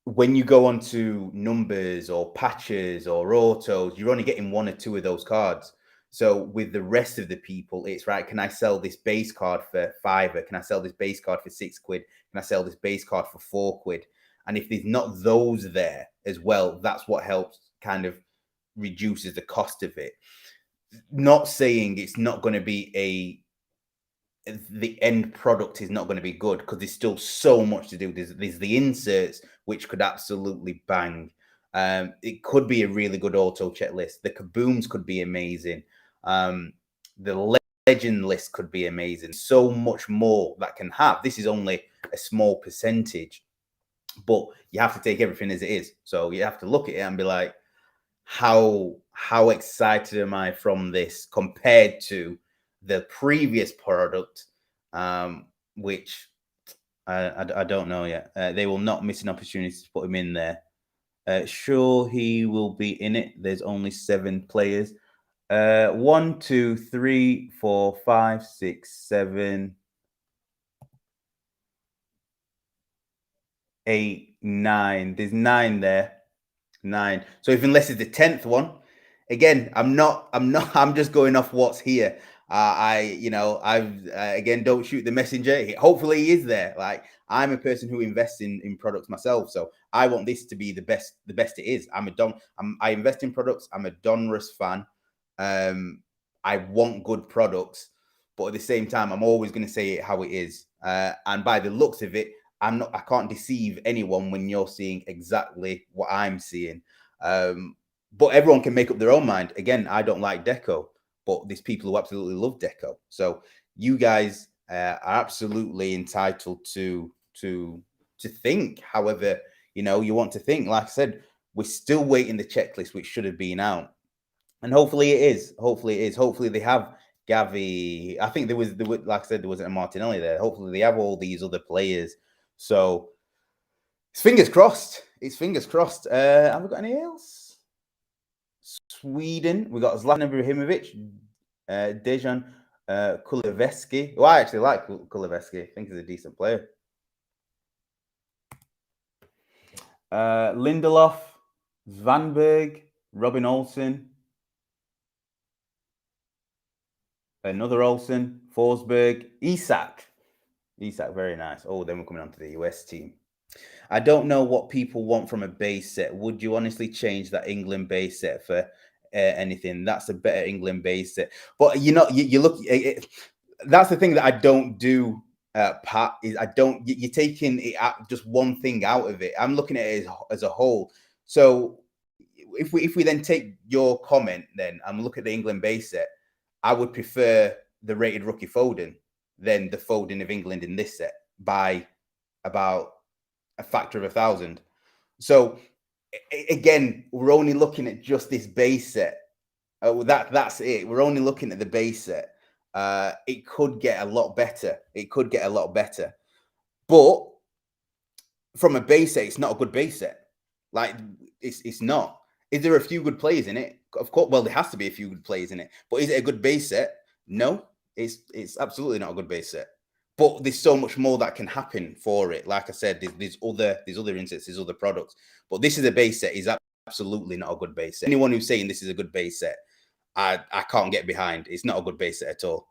when you go on to numbers or patches or autos, you're only getting one or two of those cards. So with the rest of the people, it's right. Can I sell this base card for £5? Can I sell this base card for £6? Can I sell this base card for £4? And if there's not those there as well, that's what helps kind of reduces the cost of it. Not saying it's not going to be the end product is not going to be good, because there's still so much to do. There's the inserts, which could absolutely bang. It could be a really good auto checklist. The kabooms could be amazing. The legend list could be amazing. So much more that can have. This is only a small percentage, but you have to take everything as it is. So you have to look at it and be like, how excited am I from this compared to the previous product, which I don't know yet. They will not miss an opportunity to put him in there. Sure, he will be in it. There's only 7 players. 1, 2, 3, 4, 5, 6, 7, 8, 9. There's 9 there. 9. So if unless it's the 10th one, again, I'm just going off what's here. Again, don't shoot the messenger. Hopefully he is there. Like, I'm a person who invests in products myself, so I want this to be the best it is. I invest in products. I'm a Donruss fan. I want good products. but at the same time, I'm always going to say it how it is. And by the looks of it, I can't deceive anyone when you're seeing exactly what I'm seeing. But everyone can make up their own mind. Again, I don't like deco, but there's people who absolutely love deco. So you guys are absolutely entitled to think however you want to think. Like I said, we're still waiting the checklist, which should have been out, and hopefully it is. Hopefully it is. Hopefully they have Gavi. I think there was, like I said, there wasn't a Martinelli there. Hopefully they have all these other players. So it's fingers crossed. It's fingers crossed. Have we got any else? Sweden. We got Zlatan Ibrahimovic, Dejan Kuleveski. Well, I actually like Kuleveski. I think he's a decent player. Lindelof, Svanberg, Robin Olsen, another Olsen, Forsberg, Isak, very nice. Oh, then we're coming on to the US team. I don't know what people want from a base set. Would you honestly change that England base set for anything? That's a better England base set. But you look. That's the thing that I don't do, Pat. Is you're taking it out, just one thing out of it. I'm looking at it as a whole. So if we then take your comment, then and look at the England base set, I would prefer the rated rookie Foden than the Foden of England in this set by about a factor of 1,000. So again, we're only looking at just this base set. That's it. We're only looking at the base set. It could get a lot better. But from a base set, it's not a good base set. Like it's not. Is there a few good players in it? Of course. Well, there has to be a few good players in it. But is it a good base set? No, it's absolutely not a good base set. But there's so much more that can happen for it. Like I said, there's other insets, there's other products. But this is a base set. Is absolutely not a good base set. Anyone who's saying this is a good base set, I can't get behind. It's not a good base set at all.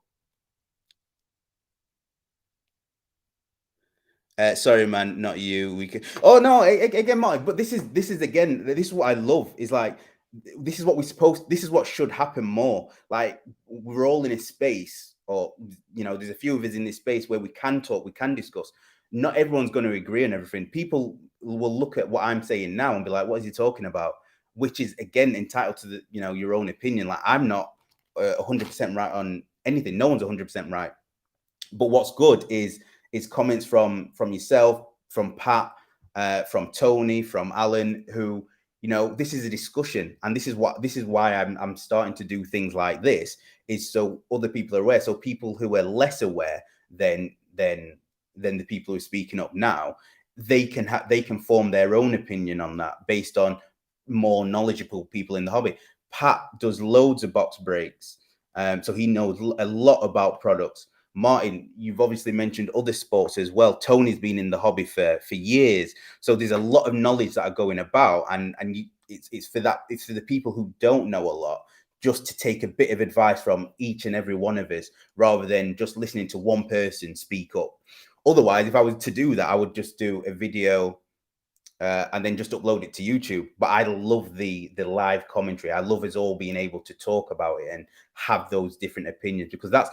Sorry, man, not you. We could. Oh no, again, Mark. But this is what I love. Is like this is what we're supposed. This is what should happen more. Like we're all in a space, or there's a few of us in this space where we can talk, we can discuss. Not everyone's going to agree on everything. People will look at what I'm saying now and be like, "What is he talking about?" Which is again entitled to your own opinion. Like I'm not 100% right on anything. No one's 100% right. But what's good is comments from yourself, from Pat, from Tony, from Alan, who this is a discussion, and this is why I'm starting to do things like this, is so other people are aware. So people who are less aware than the people who are speaking up now, they can form their own opinion on that based on more knowledgeable people in the hobby. Pat does loads of box breaks, so he knows a lot about products. Martin, you've obviously mentioned other sports as well. Tony's been in the hobby for years, so there's a lot of knowledge that are going about, and it's for the people who don't know a lot, just to take a bit of advice from each and every one of us, rather than just listening to one person speak up. Otherwise, if I was to do that, I would just do a video and then just upload it to YouTube. But I love the live commentary. I love us all being able to talk about it and have those different opinions, because that's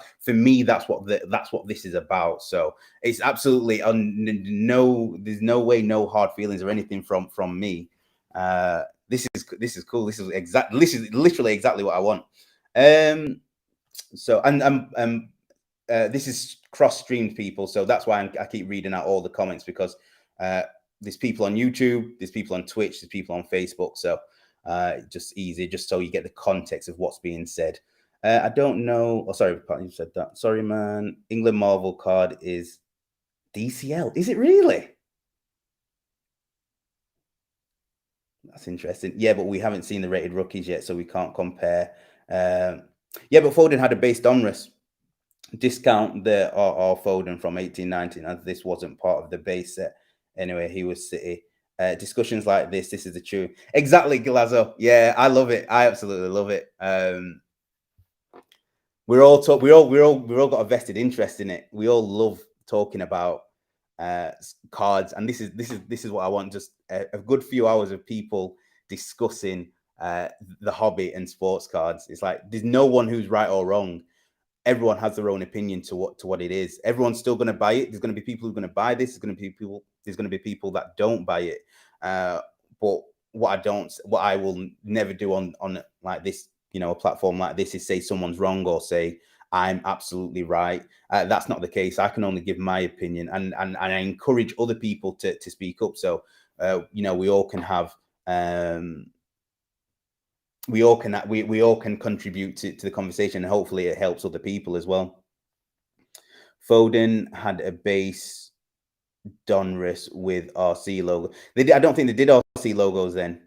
what this is about. So it's absolutely there's no way, no hard feelings or anything from me. This is cool. This is literally exactly what I want. So this is cross-streamed, people, so that's why I keep reading out all the comments, because there's people on YouTube, there's people on Twitch, there's people on Facebook. So just easy, just so you get the context of what's being said. I don't know. Oh, sorry, you said that. Sorry, man. England Marvel card is DCL. Is it really? That's interesting. Yeah, but we haven't seen the rated rookies yet, so we can't compare. Yeah, but Foden had a base Donruss. Discount our Foden from 18-19, as this wasn't part of the base set. Anyway, he was City. Discussions like this is the truth. Exactly, Galazo. Yeah, I love it. I absolutely love it. We all got a vested interest in it. We all love talking about cards, and this is what I want. Just a good few hours of people discussing the hobby and sports cards. It's like there's no one who's right or wrong. everyone has their own opinion to what it is. Everyone's still going to buy it. There's going to be people who are going to buy this. There's going to be people that don't buy it. But what I will never do on like this, a platform like this, is say someone's wrong or say I'm absolutely right. That's not the case. I can only give my opinion, and I encourage other people to speak up. So we all can have we all can contribute to the conversation, and hopefully it helps other people as well. Foden had a base Donruss with RC logo. I don't think they did RC logos then.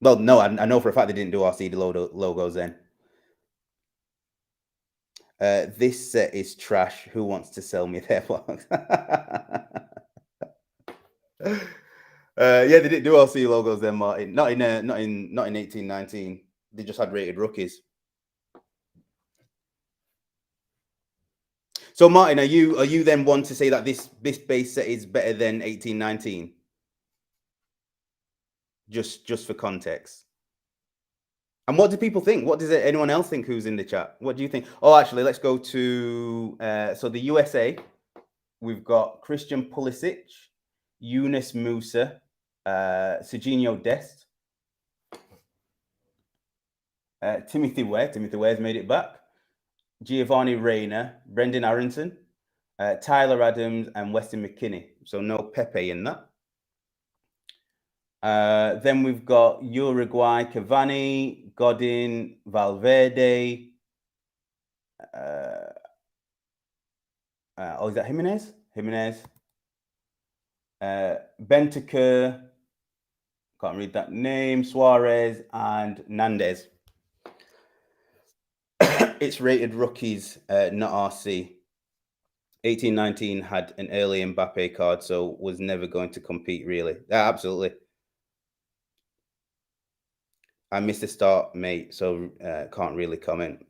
Well, no, I know for a fact they didn't do RC logos then. This set is trash. Who wants to sell me their box? Yeah, they didn't do RC logos then, Martin. Not in 1819. They just had rated rookies. So, Martin, are you then one to say that this base set is better than 1819? Just for context. And what do people think? What does anyone else think who's in the chat? What do you think? Oh, actually, let's go to so the USA. We've got Christian Pulisic, Yunus Musa, Serginho Dest, Timothy Ware. Timothy Ware's made it back. Giovanni Reina, Brendan Aronson, Tyler Adams, and Weston McKinney. So no Pepe in that. Then we've got Uruguay, Cavani, Godin, Valverde. Is that Jimenez? Bentancur. Can't read that name. Suarez and Nandez. It's rated rookies, not RC. 1819 had an early Mbappe card, so was never going to compete really. Absolutely. I missed the start, mate, so can't really comment.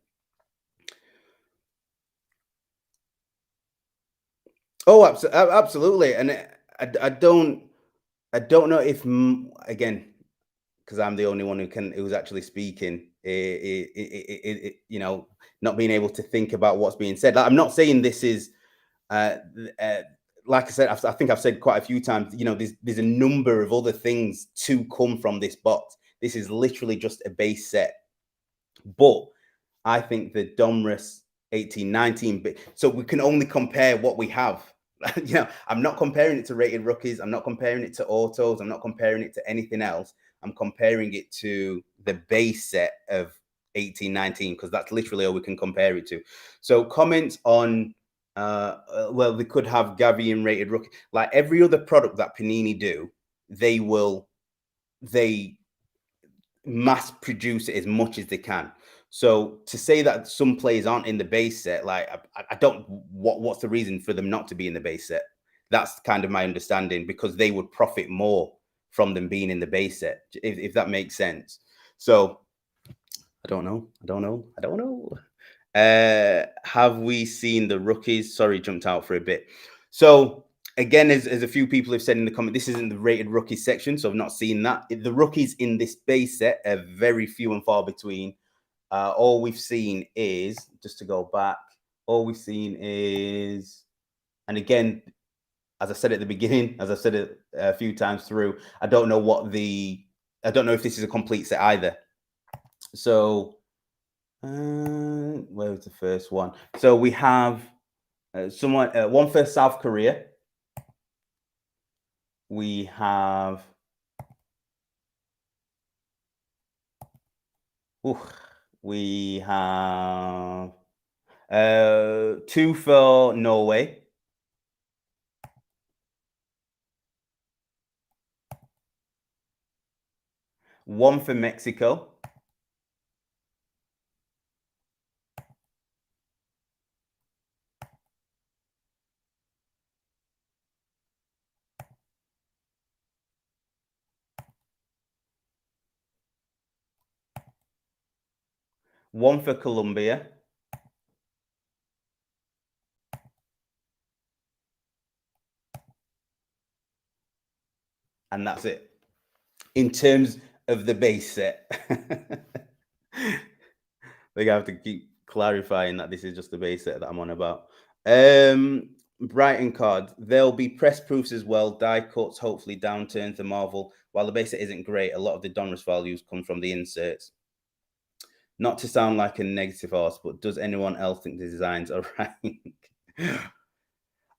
Oh, absolutely. And I don't know if, again, because I'm the only one who's actually speaking, not being able to think about what's being said. Like, I'm not saying this is, like I said, I think I've said quite a few times, there's a number of other things to come from this box. This is literally just a base set. But I think the Donruss 1819, so we can only compare what we have. I'm not comparing it to rated rookies. I'm not comparing it to autos. I'm not comparing it to anything else. I'm comparing it to the base set of 1819, because that's literally all we can compare it to. So comments on, well, they could have Gavi and rated rookie. Like every other product that Panini do, they mass produce it as much as they can. So to say that some players aren't in the base set, like I don't, what's the reason for them not to be in the base set? That's kind of my understanding, because they would profit more from them being in the base set, if that makes sense. So I don't know. Have we seen the rookies? Sorry, jumped out for a bit. So again, as a few people have said in the comment, this isn't the rated rookies section, so I've not seen that. The rookies in this base set are very few and far between. All we've seen is, just to go back, all we've seen is, and again, as I said at the beginning, as I've said it a few times through, I don't know if this is a complete set either. So where was the first one? So we have one for South Korea. We have two for Norway. One for Mexico. One for Colombia. And that's it. In terms of the base set. They're going to have to keep clarifying that this is just the base set that I'm on about. Brighton card. There'll be press proofs as well, die cuts, hopefully downturns to Marvel. While the base set isn't great, a lot of the Donruss values come from the inserts. Not to sound like a negative horse, but does anyone else think the designs are right?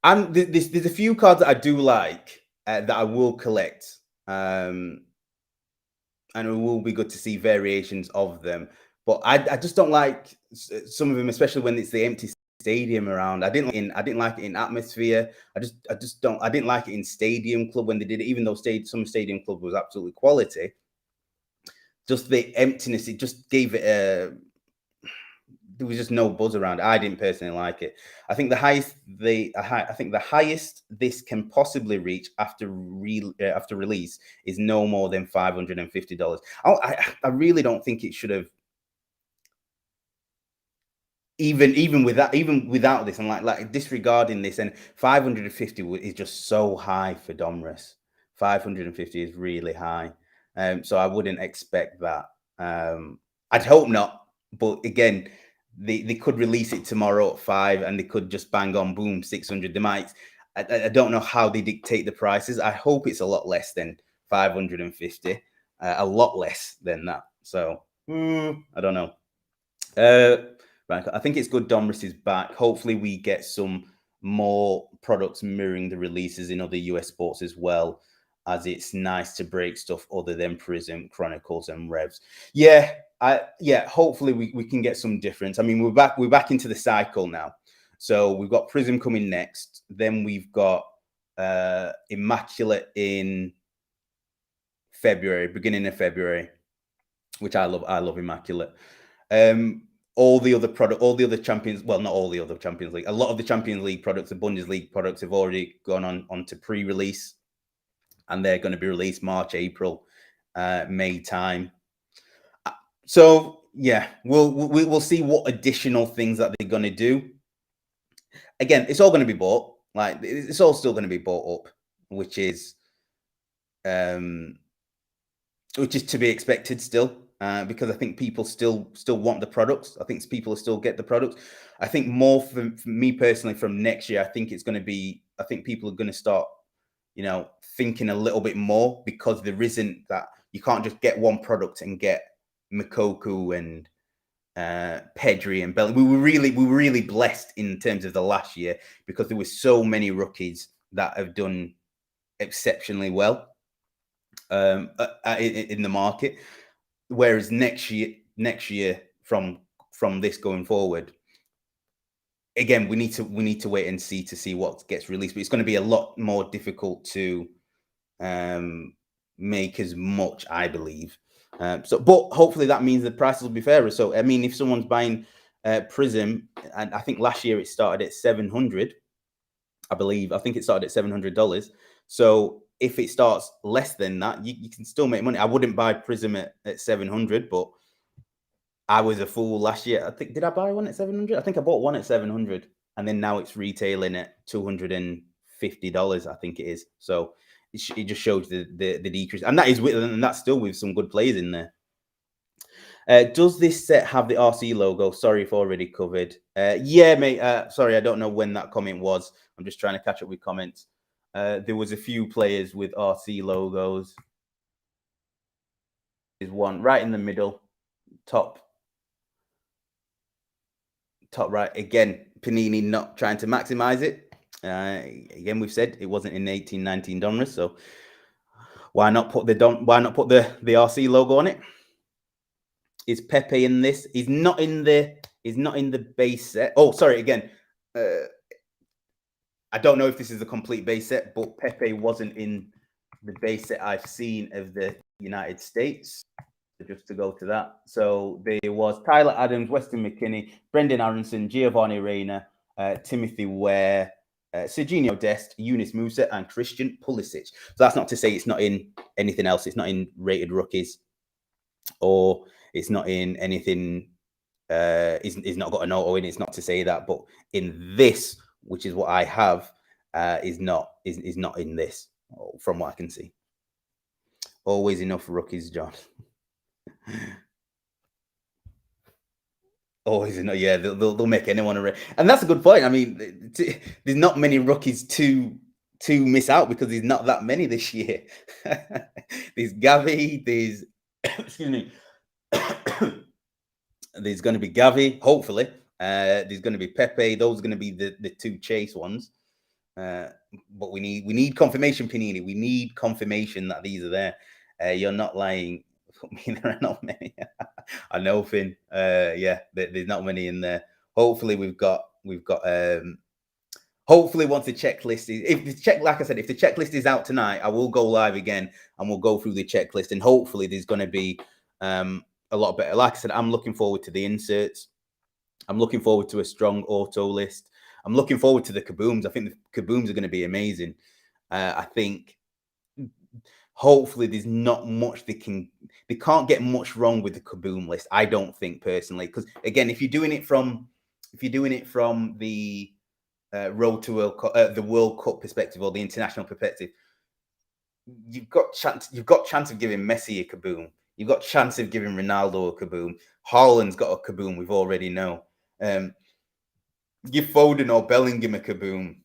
And there's a few cards that I do like that I will collect. And it will be good to see variations of them. But I just don't like some of them, especially when it's the empty stadium around. I didn't like it in Atmosphere. I just don't. I didn't like it in Stadium Club when they did it, even though some Stadium Club was absolutely quality. Just the emptiness, it just gave it a. There was just no buzz around. I didn't personally like it. I think the highest this can possibly reach after release is no more than $550. I really don't think it should have. Even without this, I'm like disregarding this, and 550 is just so high for Donruss. 550 is really high, so I wouldn't expect that. I'd hope not, but again, they could release it tomorrow at 5, and they could just bang on, boom, 600. They might. I don't know how they dictate the prices. I hope it's a lot less than 550, a lot less than that. So I don't know. Right, I think it's good Donruss is back. Hopefully we get some more products mirroring the releases in other US sports as well, as it's nice to break stuff other than Prism, Chronicles, and Revs. Yeah, hopefully we can get some difference. I mean, we're back into the cycle now. So we've got Prism coming next. Then we've got Immaculate in February, beginning of February, which I love. I love Immaculate. All the other champions, well, not all the other Champions League, a lot of the Champions League products, the Bundesliga products have already gone on to pre-release, and they're going to be released March, April, May time. So yeah, we'll see what additional things that they're going to do. Again, it's all going to be bought. Like, it's all still going to be bought up, which is to be expected still. Because I think people still want the products. I think people will still get the products. I think more for me personally from next year, I think people are going to start, thinking a little bit more, because there isn't that, you can't just get one product and get Mikoku and Pedri and Bellingham. We were really blessed in terms of the last year, because there were so many rookies that have done exceptionally well in the market. Whereas next year from this going forward, again, we need to wait and see what gets released. But it's going to be a lot more difficult to make as much, I believe. But hopefully that means the prices will be fairer. So I mean, if someone's buying Prism, and I think last year it started at $700, I believe. I think it started at $700. So if it starts less than that, you can still make money. I wouldn't buy Prism at 700, but I was a fool last year. I think, did I buy one at 700? I think I bought one at 700, and then now it's retailing at $250. I think it is. So it just shows the decrease, and that's still with some good players in there. Does this set have the RC logo? Sorry if already covered. Yeah, mate. Sorry, I don't know when that comment was. I'm just trying to catch up with comments. There was a few players with RC logos. There's one right in the middle, top right. Again, Panini not trying to maximize it. Again, we've said it wasn't in 1819 Donruss, so why not put the RC logo on it? Is Pepe in this? He's not in the base set. Oh, sorry. Again, I don't know if this is a complete base set, but Pepe wasn't in the base set I've seen of the United States. Just to go to that. So there was Tyler Adams, Weston McKinney, Brendan Aronson, Giovanni Reina, Timothy Ware, Serginho Dest, Eunice Musa, and Christian Pulisic. So that's not to say it's not in anything else. It's not in rated rookies, or it's not in anything. It's not got an auto in. It's not to say that, but in this, which is what I have, is not in this, from what I can see. Always enough rookies, John. Always, yeah, they'll make anyone and that's a good point. I mean, there's not many rookies to miss out because there's not that many this year. There's Gavi, there's excuse me, there's going to be Gavi, hopefully. There's going to be Pepe. Those are going to be the two chase ones. But we need confirmation, Panini. We need confirmation that these are there. You're not lying. I mean, there are not many. I know, Finn. Yeah, there's not many in there. Hopefully, we've got. Hopefully, once the checklist is, if the check, like I said, if the checklist is out tonight, I will go live again and we'll go through the checklist. And hopefully, there's going to be a lot better. Like I said, I'm looking forward to the inserts. I'm looking forward to a strong auto list. I'm looking forward to the kabooms. I think the kabooms are going to be amazing. I think hopefully there's not much they can't get much wrong with the kaboom list. I don't think personally, because again, if you're doing it from the road to the World Cup perspective or the international perspective, you've got chance of giving Messi a kaboom. You've got chance of giving Ronaldo a kaboom. Haaland's got a kaboom. We've already know. Give Foden or Bellingham a kaboom.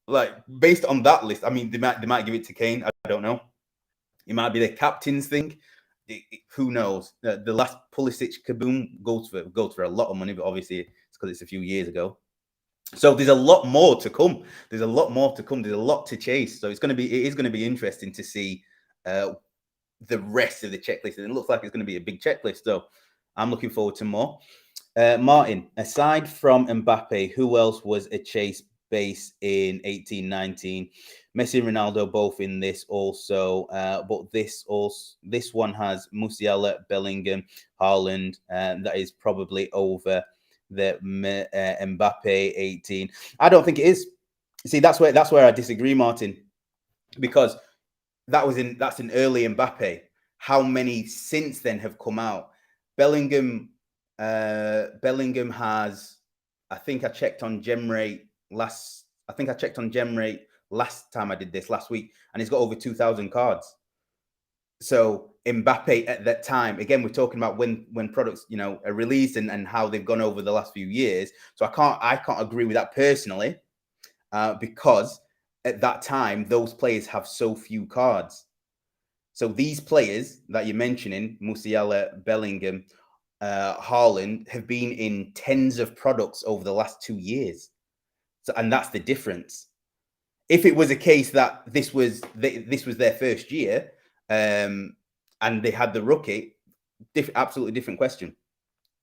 Like based on that list, I mean, they might give it to Kane. I don't know. It might be the captain's thing. Who knows? The last Pulisic kaboom goes for a lot of money, but obviously it's because it's a few years ago. So there's a lot more to come. There's a lot more to come. There's a lot to chase. So it is going to be interesting to see the rest of the checklist. And it looks like it's going to be a big checklist. So I'm looking forward to more. Martin, aside from Mbappe, who else was a chase base in 18-19? Messi and Ronaldo both in this also, but this one has Musiala, Bellingham, Haaland, and that is probably over the Mbappe 18. I don't think it is. See, that's where I disagree, Martin, because that's an early Mbappe. How many since then have come out? Bellingham has, I think I checked on Gemrate last time I did this last week, and he's got over 2,000 cards. So Mbappe at that time, again, we're talking about when products, are released and how they've gone over the last few years. So I can't agree with that personally, because at that time, those players have so few cards. So these players that you're mentioning, Musiala, Bellingham, Haaland, have been in tens of products over the last 2 years. So, and that's the difference. If it was a case that this was their first year, and they had the rookie, absolutely different question.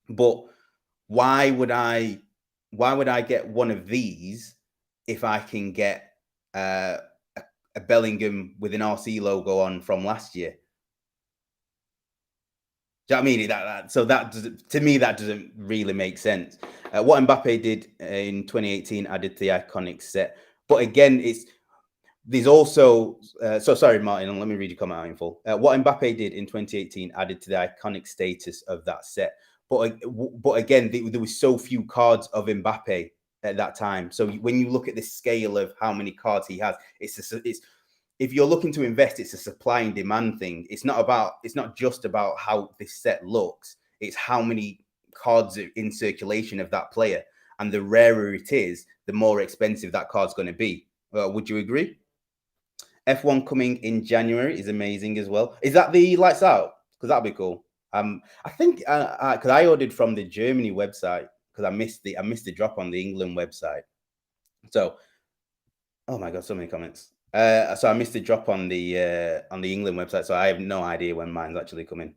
But why would I get one of these if I can get a Bellingham with an RC logo on from last year? Do you know what I mean? So that doesn't, to me, that doesn't really make sense. What Mbappe did in 2018 added to the iconic set. But again, there's also, so sorry, Martin, let me read your comment out in full. What Mbappe did in 2018 added to the iconic status of that set. But again, there was so few cards of Mbappe at that time. So when you look at the scale of how many cards he has, if you're looking to invest, it's a supply and demand thing. It's not just about how this set looks. It's how many cards are in circulation of that player. And the rarer it is, the more expensive that card's going to be. Would you agree? F1 coming in January is amazing as well. Is that the lights out? Because that'd be cool. I think because I ordered from the Germany website because I missed the drop on the England website. So, oh my god, so many comments. So I missed the drop on the England website, so I have no idea when mine's actually coming.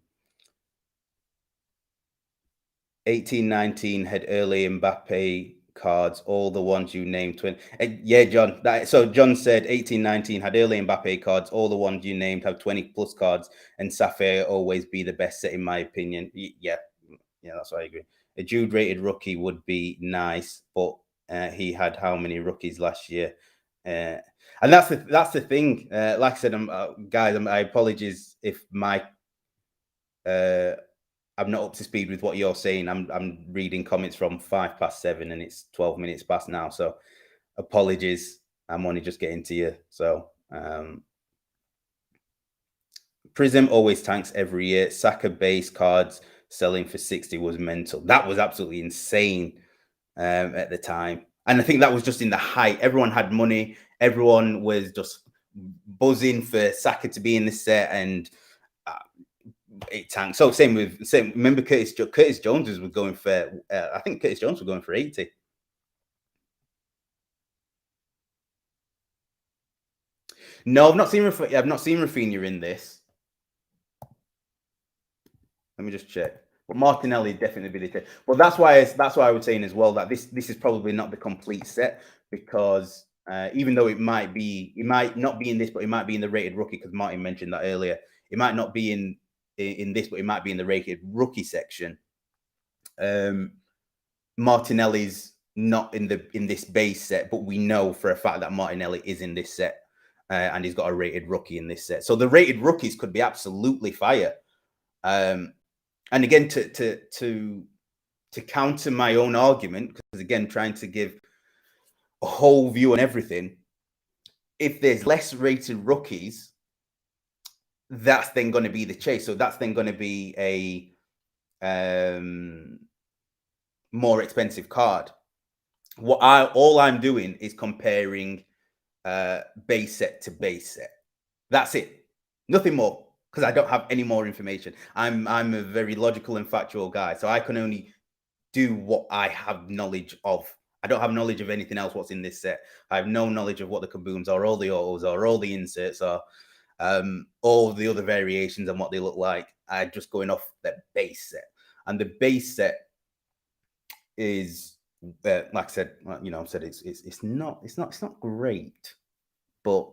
18-19 had early Mbappe cards, all the ones you named. Yeah, John. So John said 18-19 had early Mbappe cards, all the ones you named have 20 plus cards, and Sapphire always be the best set in my opinion. Yeah, that's what I agree. A Jude rated rookie would be nice, but he had how many rookies last year? And that's the thing. Like I said, guys, I apologize if I'm not up to speed with what you're saying. I'm reading comments from 7:05 and it's 12 minutes past now. So apologies. I'm only just getting to you. So Prism always tanks every year. Saka base cards selling for 60 was mental. That was absolutely insane at the time. And I think that was just in the height. Everyone had money. Everyone was just buzzing for Saka to be in the set, and uh, it tanked. So same. Remember Curtis Jones was going for. I think Curtis Jones was going for 80. No, I've not seen Rafinha in this. Let me just check. But Martinelli definitely be the case. Well, that's why I was saying as well that this is probably not the complete set, because even though it might not be in this, but it might be in the rated rookie, because Martin mentioned that earlier. It might not be in this, but it might be in the rated rookie section. Martinelli's not in this base set, but we know for a fact that Martinelli is in this set, and he's got a rated rookie in this set. So the rated rookies could be absolutely fire. And again, to counter my own argument, because again, trying to give a whole view on everything, if there's less rated rookies, that's then going to be the chase. So that's then going to be a more expensive card. All I'm doing is comparing base set to base set. That's it. Nothing more, because I don't have any more information. I'm a very logical and factual guy, so I can only do what I have knowledge of. I don't have knowledge of anything else what's in this set. I have no knowledge of what the kabooms are, all the autos are, all the inserts are, all the other variations and what they look like. I'm just going off the base set. And the base set is, like I said, it's not great, but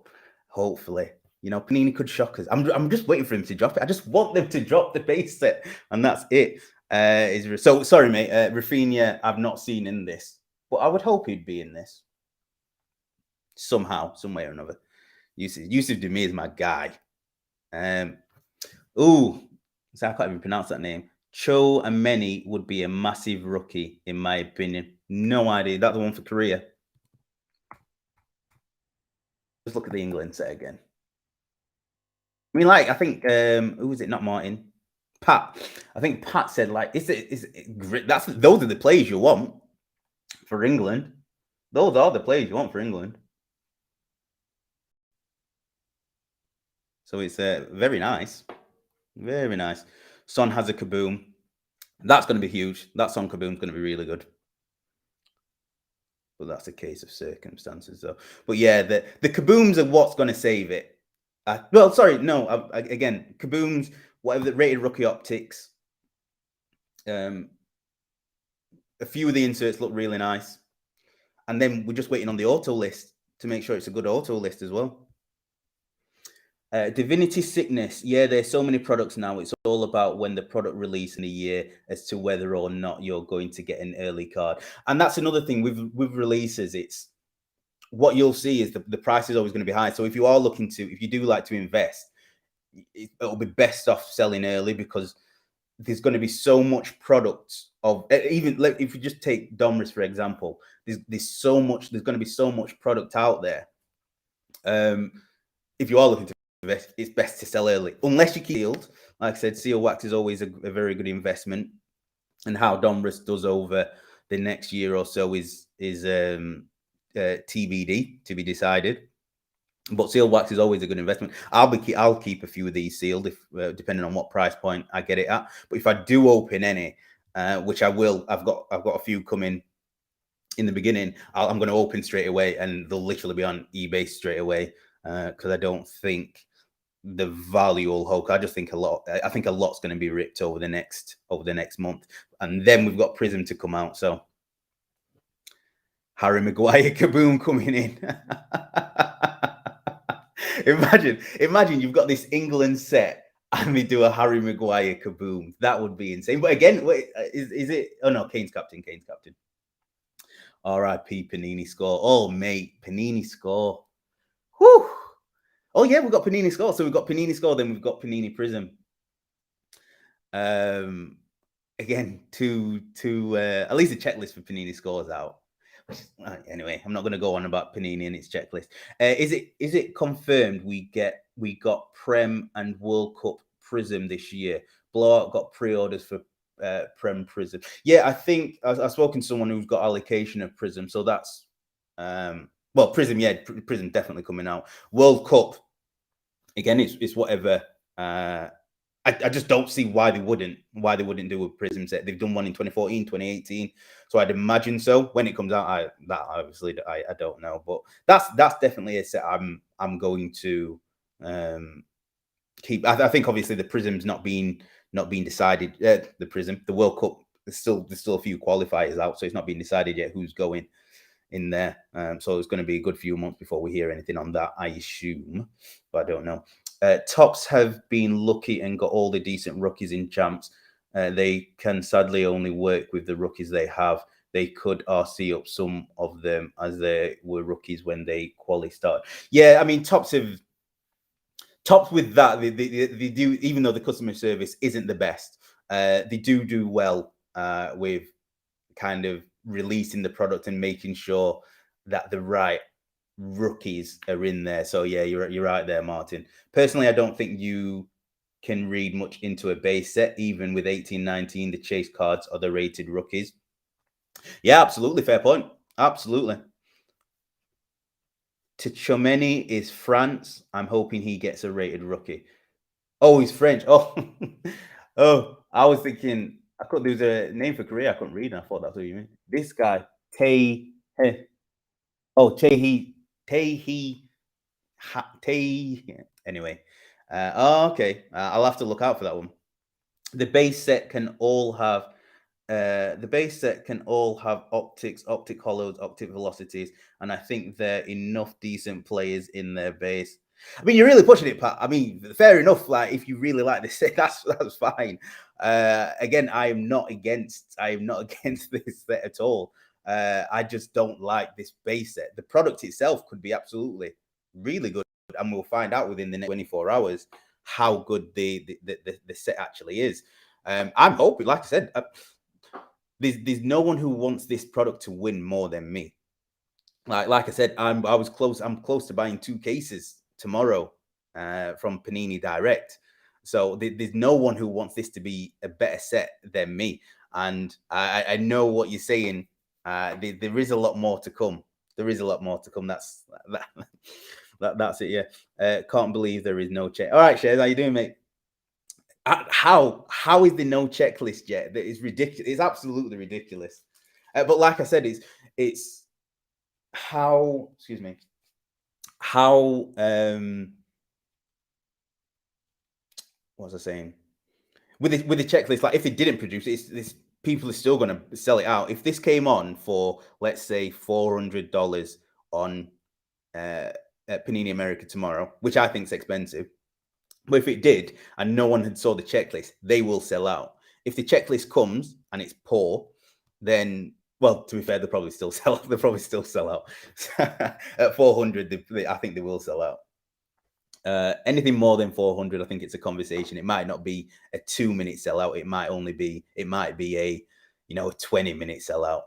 hopefully, Panini could shock us. I'm just waiting for him to drop it. I just want them to drop the base set, and that's it. So sorry, mate. Rafinha, I've not seen in this, but I would hope he'd be in this somehow, some way or another. Yusuf Demir is my guy. So I can't even pronounce that name. Cho Ameni would be a massive rookie, in my opinion. No idea. That's the one for Korea. Just look at the England set again. I mean, I think who was it? Not Martin. Pat. I think Pat said, is it great? Those are the players you want for England. Those are the players you want for England. So it's very nice. Very nice. Son has a kaboom. That's going to be huge. That Son kaboom's going to be really good. But that's a case of circumstances, though. But yeah, the kabooms are what's going to save it. Again, kabooms, whatever the rated rookie optics. A few of the inserts look really nice. And then we're just waiting on the auto list to make sure it's a good auto list as well. Divinity Sickness. Yeah, there's so many products now. It's all about when the product release in a year as to whether or not you're going to get an early card. And that's another thing with releases. It's what you'll see is the price is always going to be high. So if you do like to invest, it'll be best off selling early, because there's going to be so much product of, even if you just take Donruss, for example, there's going to be so much product out there. If you are looking to invest, it's best to sell early, unless you keep sealed. Like I said, seal wax is always a very good investment, and how Donruss does over the next year or so is TBD, to be decided. But seal wax is always a good investment. I'll keep a few of these sealed, if depending on what price point I get it at. But if I do open any, which I will, I've got a few coming in the beginning. I'm going to open straight away, and they'll literally be on eBay straight away, because I don't think the value will hold. I just think a lot's going to be ripped over the next month, and then we've got Prism to come out. So Harry Maguire kaboom coming in. Imagine you've got this England set and they do a Harry Maguire kaboom. That would be insane. But again, wait, is it? Oh no, Kane's captain. R.I.P. Panini score. Oh mate, Panini score. Whew. Oh yeah, we've got Panini score. So we've got Panini score, then we've got Panini Prism. Again, at least the checklist for Panini scores out. Anyway, I'm not going to go on about Panini and its checklist. Is it confirmed we got Prem and World Cup Prism this year? Blowout got pre-orders for Prem Prism. Yeah, I think I've spoken to someone who's got allocation of Prism, so that's well, Prism. Yeah, Prism definitely coming out. World Cup again. It's whatever. I just don't see why they wouldn't do a Prism set. They've done one in 2014, 2018, so I'd imagine so. When it comes out, I don't know, but that's definitely a set I'm going to keep. I think obviously the Prism's not being decided. The World Cup, there's still a few qualifiers out, so it's not been decided yet who's going in there. So it's going to be a good few months before we hear anything on that, I assume, but I don't know. Tops have been lucky and got all the decent rookies in champs. They can sadly only work with the rookies they have. They could RC up some of them as they were rookies when they quali started. Yeah, I mean, Tops with that, they do, even though the customer service isn't the best, they do well with kind of releasing the product and making sure that the right rookies are in there. So yeah, you're right there, Martin. Personally, I don't think you can read much into a base set, even with 18, 19, the chase cards are the rated rookies. Yeah, absolutely, fair point. Absolutely. Tchouameni is France. I'm hoping he gets a rated rookie. Oh, he's French. Oh, oh, I was thinking I thought there was a name for Korea I couldn't read, and I thought that's what you meant. This guy, Tay. Oh, Taehi anyway. Okay. I'll have to look out for that one. The base set can all have optics, optic hollows, optic velocities, and I think there are enough decent players in their base. I mean, you're really pushing it, Pat. I mean, fair enough. Like, if you really like this set, that's fine. Again, I am not against this set at all. I just don't like this base set. The product itself could be absolutely really good, and we'll find out within the next 24 hours how good the set actually is. I'm hoping, like I said, there's no one who wants this product to win more than me. Like I said, I'm close to buying 2 cases tomorrow from Panini Direct. So there's no one who wants this to be a better set than me. And I know what you're saying. There is a lot more to come. There is a lot more to come. That's it. Yeah. Can't believe there is no check. All right, Shares, how you doing, mate? How is there no checklist yet? That is ridiculous. It's absolutely ridiculous. But like I said, it's how. Excuse me. How what was I saying? With the checklist, like if they didn't produce it, this people are still going to sell it out. If this came on for, let's say, $400 on Panini America tomorrow, which I think is expensive, but if it did and no one had saw the checklist, they will sell out. If the checklist comes and it's poor, then, well, to be fair, they'll probably still sell. They'll probably still sell out. At 400, I think they will sell out. Anything more than 400, I think it's a conversation. It might not be a 2-minute sellout. It might be a 20-minute sellout.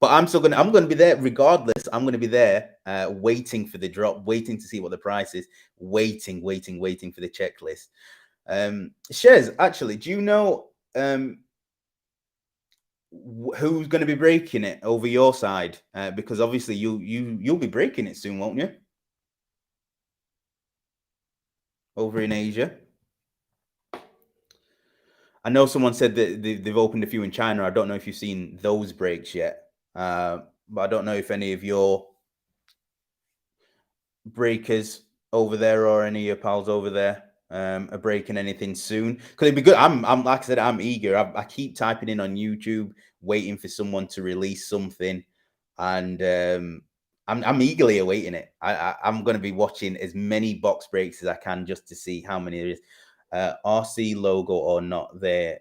But I'm going to be there regardless. I'm going to be there waiting for the drop, waiting to see what the price is, waiting for the checklist. Shares, actually, do you know who's going to be breaking it over your side? Because obviously you'll be breaking it soon, won't you? Over in Asia. I know someone said that they've opened a few in China. I don't know if you've seen those breaks yet. But I don't know if any of your breakers over there or any of your pals over there are breaking anything soon. Because it'd be good. I'm like I said, I'm eager. I keep typing in on YouTube, waiting for someone to release something, and I'm eagerly awaiting it. I'm going to be watching as many box breaks as I can just to see how many there is. RC logo or not, they're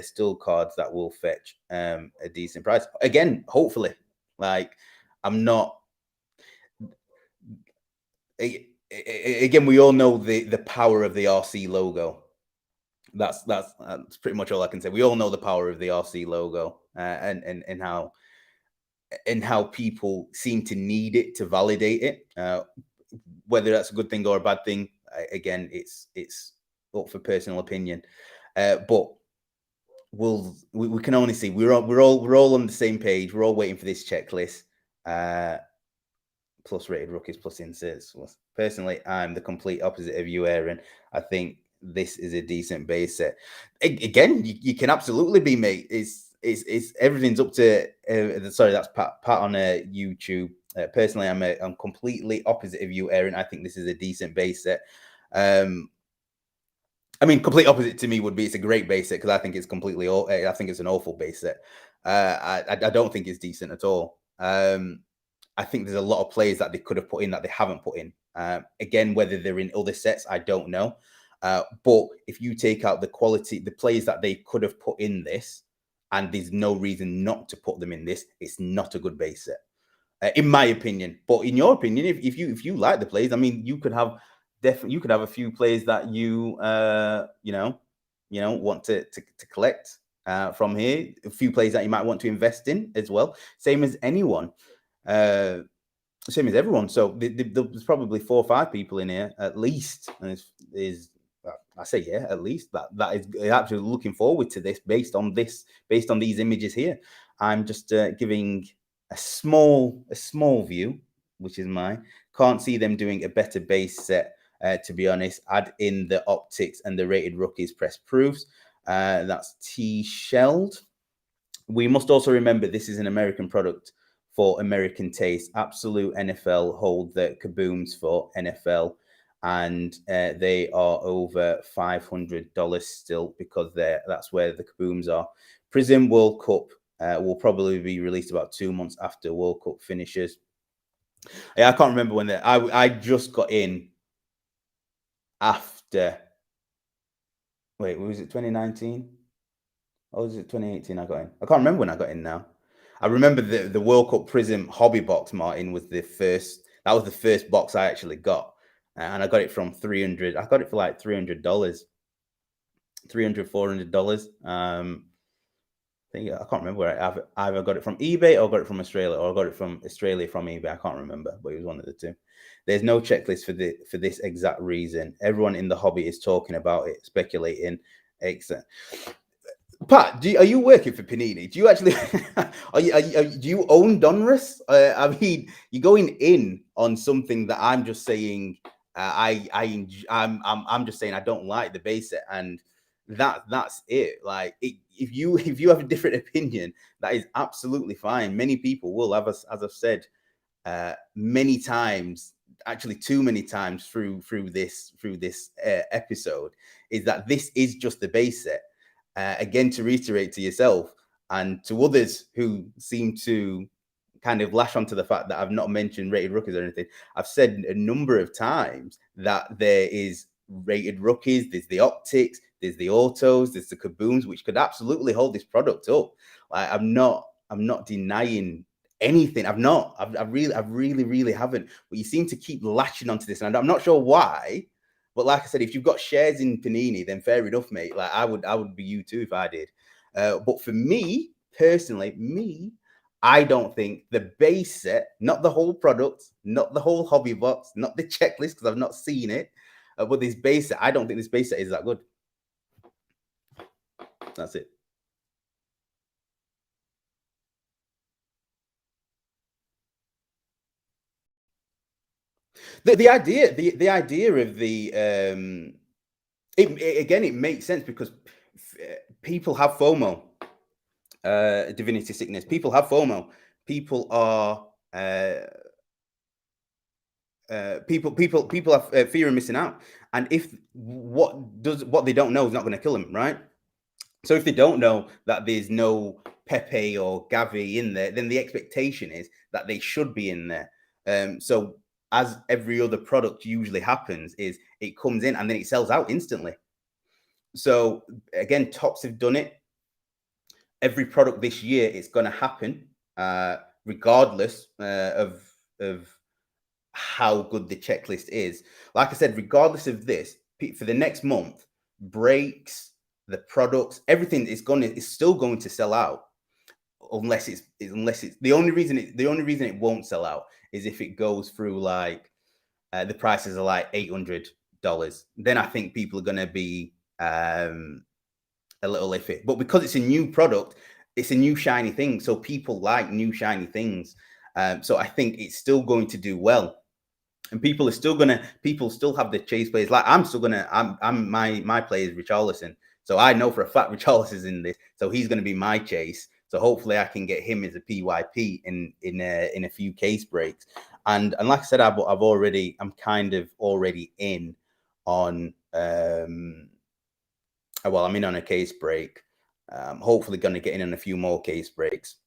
still cards that will fetch a decent price. Again, hopefully. Like, I'm not. Again, we all know the power of the RC logo. That's pretty much all I can say. We all know the power of the RC logo and how people seem to need it to validate it. Whether that's a good thing or a bad thing, again, it's up for personal opinion. But we can only see we're all on the same page. We're all waiting for this checklist. Plus rated rookies, plus inserts. Well, personally, I'm the complete opposite of you, Aaron. I think this is a decent base set. Again, you can absolutely be, mate. It's everything's up to. Sorry, that's Pat on YouTube. Personally, I'm completely opposite of you, Aaron. I think this is a decent base set. I mean, complete opposite to me would be it's a great base set because I think it's completely. I think it's an awful base set. I don't think it's decent at all. I think there's a lot of players that they could have put in that they haven't put in. Again, whether they're in other sets, I don't know. But if you take out the quality, the players that they could have put in this, and there's no reason not to put them in this, it's not a good base set, in my opinion. But in your opinion, if you like the players, I mean, you could have a few players that you want to collect from here. A few players that you might want to invest in as well. Same as anyone. Same as everyone. So there's probably 4 or 5 people in here at least, and I say at least that is actually looking forward to this based on these images here. I'm just giving a small view, which is mine. Can't see them doing a better base set, to be honest. Add in the optics and the rated rookies press proofs. That's T-shelled. We must also remember this is an American product for American taste. Absolute NFL hold the kabooms for NFL, and they are over $500 still because that's where the kabooms are. Prism World Cup will probably be released about 2 months after World Cup finishes. Yeah, I can't remember when I just got in after. Wait, was it 2019? Or was it 2018 I got in? I can't remember when I got in now. I remember the World Cup Prism hobby box, Martin, was the first. That was the first box I actually got. And I got it from 300. I got it for like $300. $300, $400. I can't remember where I either got it from eBay or got it from Australia, or I got it from Australia from eBay. I can't remember, but it was one of the two. There's no checklist for this exact reason. Everyone in the hobby is talking about it, speculating, etc. Pat, are you working for Panini? Do you actually do you own Donruss? I mean, you're going in on something that I'm just saying. I'm just saying I don't like the base set, and that's it. Like, if you have a different opinion, that is absolutely fine. Many people will have, as I've said many times, actually too many times through this episode, is that this is just the base set. Again, to reiterate to yourself and to others who seem to kind of lash onto the fact that I've not mentioned rated rookies or anything, I've said a number of times that there is rated rookies, there's the optics, there's the autos, there's the kabooms, which could absolutely hold this product up. Like, I'm not denying anything. I really haven't. But you seem to keep latching onto this, and I'm not sure why. But like I said, if you've got shares in Panini, then fair enough, mate. Like, I would be you too if I did. But for me personally, I don't think the base set, not the whole product, not the whole hobby box, not the checklist, because I've not seen it, but this base set, I don't think this base set is that good. That's it. The idea of the it makes sense because people have FOMO, divinity sickness. People have FOMO. People are people have fear of missing out. And if what they don't know is not going to kill them, right? So if they don't know that there's no Pepe or Gavi in there, then the expectation is that they should be in there. So as every other product usually happens, is it comes in and then it sells out instantly. So again, Topps have done it. Every product this year, it's going to happen, regardless of how good the checklist is. Like I said, regardless of this, for the next month, breaks, the products, everything is still going to sell out, unless it's the only reason it won't sell out is if it goes through like the prices are like $800. Then I think people are going to be a little iffy. But because it's a new product, it's a new shiny thing. So people like new shiny things. So I think it's still going to do well. And people still have the chase players. Like I'm my player is Richarlison. So I know for a fact Richarlison is in this. So he's gonna be my chase. So hopefully I can get him as a PYP in a few case breaks. And like I said, I'm kind of already in on well, I'm in on a case break. Hopefully gonna get in on a few more case breaks.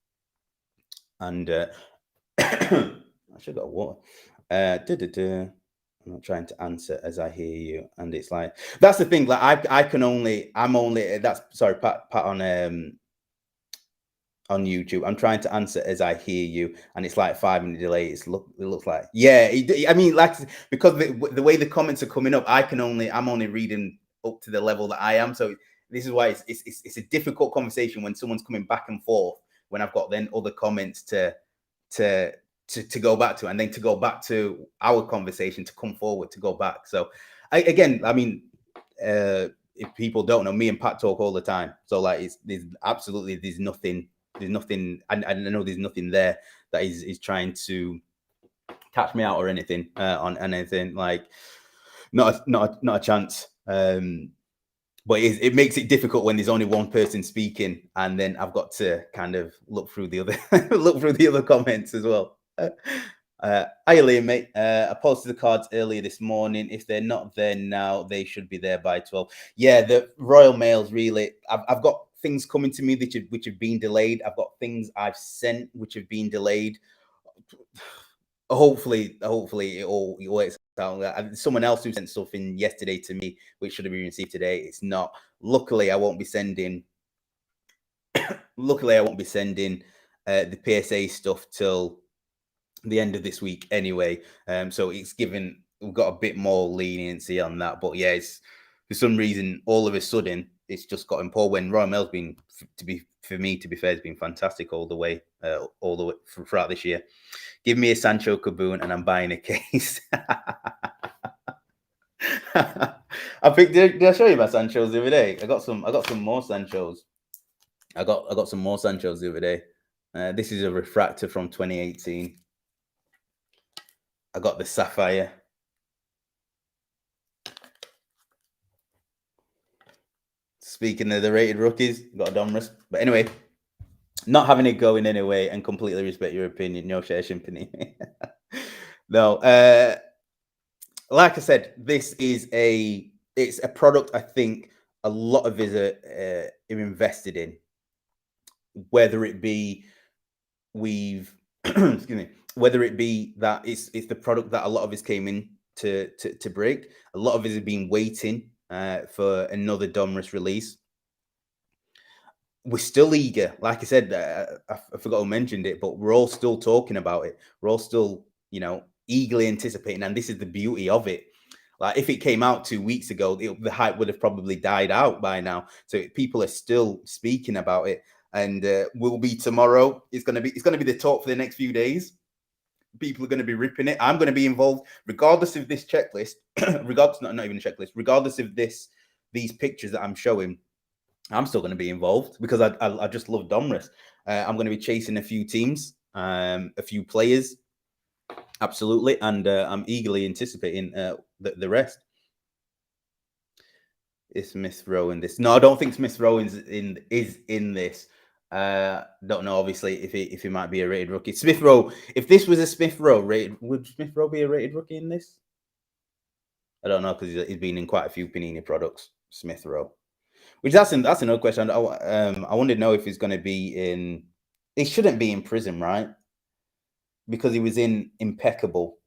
And I should have got water. I'm not trying to answer as I hear you, and it's like that's the thing. Like I'm only that's sorry, Pat on YouTube. I'm trying to answer as I hear you, and it's like 5 minute delay. It looks like I mean, like because the way the comments are coming up, I'm only reading up to the level that I am. So this is why it's a difficult conversation when someone's coming back and forth. When I've got then other comments to go back to, and then to go back to our conversation, to come forward, to go back. So I mean, if people don't know, me and Pat talk all the time. So like there's nothing. I know there's nothing there that is trying to catch me out or anything on anything. Like not a chance. But it makes it difficult when there's only one person speaking, and then I've got to kind of look through the other comments as well. Hi Liam, mate. I posted the cards earlier this morning. If they're not there now, they should be there by 12. Yeah, the Royal Mail's really. I've got things coming to me which have been delayed. I've got things I've sent which have been delayed. Hopefully it all works out. Someone else who sent something yesterday to me, which should have been received today, it's not. Luckily, I won't be sending. The PSA stuff till the end of this week anyway. So we've got a bit more leniency on that. But yeah, for some reason, all of a sudden, it's just gotten poor when Royal Mail's been, to be fair, it's been fantastic all the way throughout this year. Give me a Sancho Kaboom and I'm buying a case. I think did I show you my Sanchos the other day? I got some more Sanchos. I got some more Sanchos the other day. This is a refractor from 2018. I got the Sapphire. Speaking of the rated rookies, got a Donruss. But anyway, not having it going anyway, and completely respect your opinion. No share Shimpany. No, like I said, this is it's a product I think a lot of us are invested in. Whether it be excuse me, whether it be that it's the product that a lot of us came in to break. A lot of us have been waiting for another Donruss release. We're still eager. Like I said, I forgot who mentioned it, but we're all still talking about it. We're all still, eagerly anticipating, and this is the beauty of it. Like if it came out 2 weeks ago, the hype would have probably died out by now. So people are still speaking about it, and will be tomorrow. It's gonna be the talk for the next few days. People are going to be ripping it. I'm going to be involved, regardless of this checklist. Regardless, not even a checklist. Regardless of these pictures that I'm showing, I'm still going to be involved because I just love Donruss. I'm going to be chasing a few teams, a few players, absolutely, and I'm eagerly anticipating the rest. Is Smith Rowe in this? No, I don't think Smith Rowe is in this. Don't know, obviously, if he might be a rated rookie. Smith Rowe, if this was a Smith Rowe rated, would Smith Rowe be a rated rookie in this? I don't know, because he's been in quite a few Panini products, Smith Rowe. Which that's another question. I want to know if he's going to be in. He shouldn't be in prison, right? Because he was in Impeccable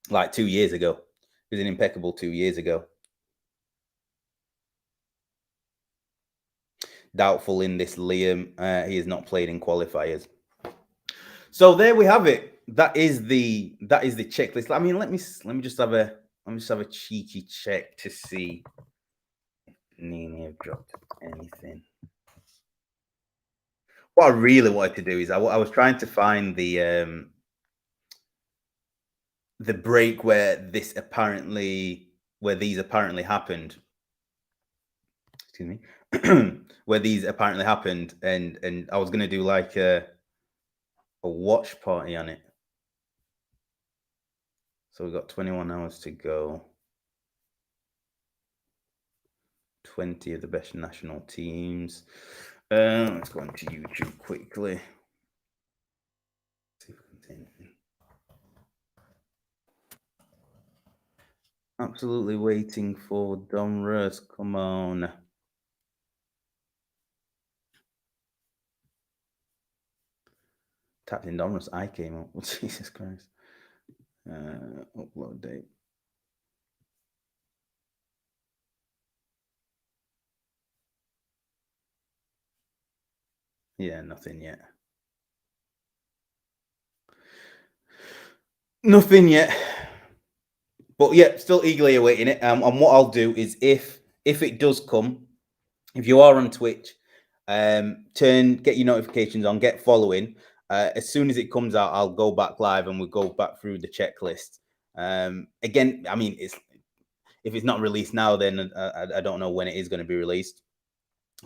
like 2 years ago. He was in Impeccable 2 years ago. Doubtful in this, Liam. He has not played in qualifiers. So there we have it. That is the checklist. I mean, let me just have a cheeky check to see if Nini have dropped anything. What I really wanted to do is I was trying to find the break where these apparently happened. Excuse me. where these apparently happened, and I was gonna do like a watch party on it. So we've got 21 hours to go. 20 of the best national teams. Let's go into YouTube quickly. See if we can see anything. Absolutely waiting for Donruss. Come on. Tapped in Donruss, I came up. Jesus Christ. Upload date. Yeah, nothing yet. Nothing yet. But yeah, still eagerly awaiting it. And what I'll do is if it does come, if you are on Twitch, get your notifications on, get following. As soon as it comes out, I'll go back live and we'll go back through the checklist. Again, I mean, if it's not released now, then I don't know when it is going to be released.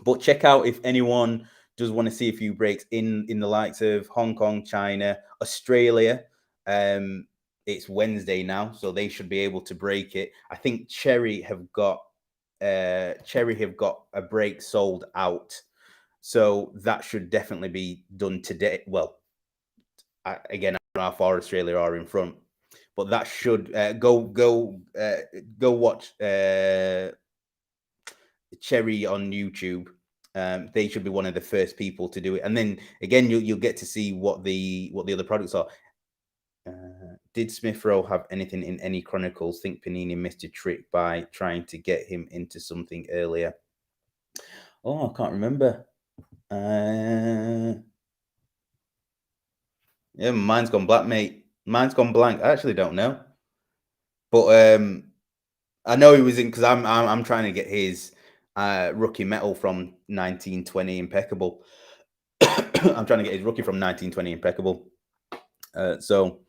But check out if anyone does want to see a few breaks in the likes of Hong Kong, China, Australia. It's Wednesday now, so they should be able to break it. I think Cherry have got a break sold out, so that should definitely be done today. Well, again, I don't know how far Australia are in front, but that should go watch Cherry on YouTube. They should be one of the first people to do it, and then again, you'll get to see what the other products are. Did Smith Rowe have anything in any chronicles? Think Panini missed a trick by trying to get him into something earlier. Oh, I can't remember. Yeah, mine's gone black, mate. Mine's gone blank. I actually don't know, but I know he was in because I'm trying to get his rookie metal from 1920 impeccable. I'm trying to get his rookie from 1920 impeccable. So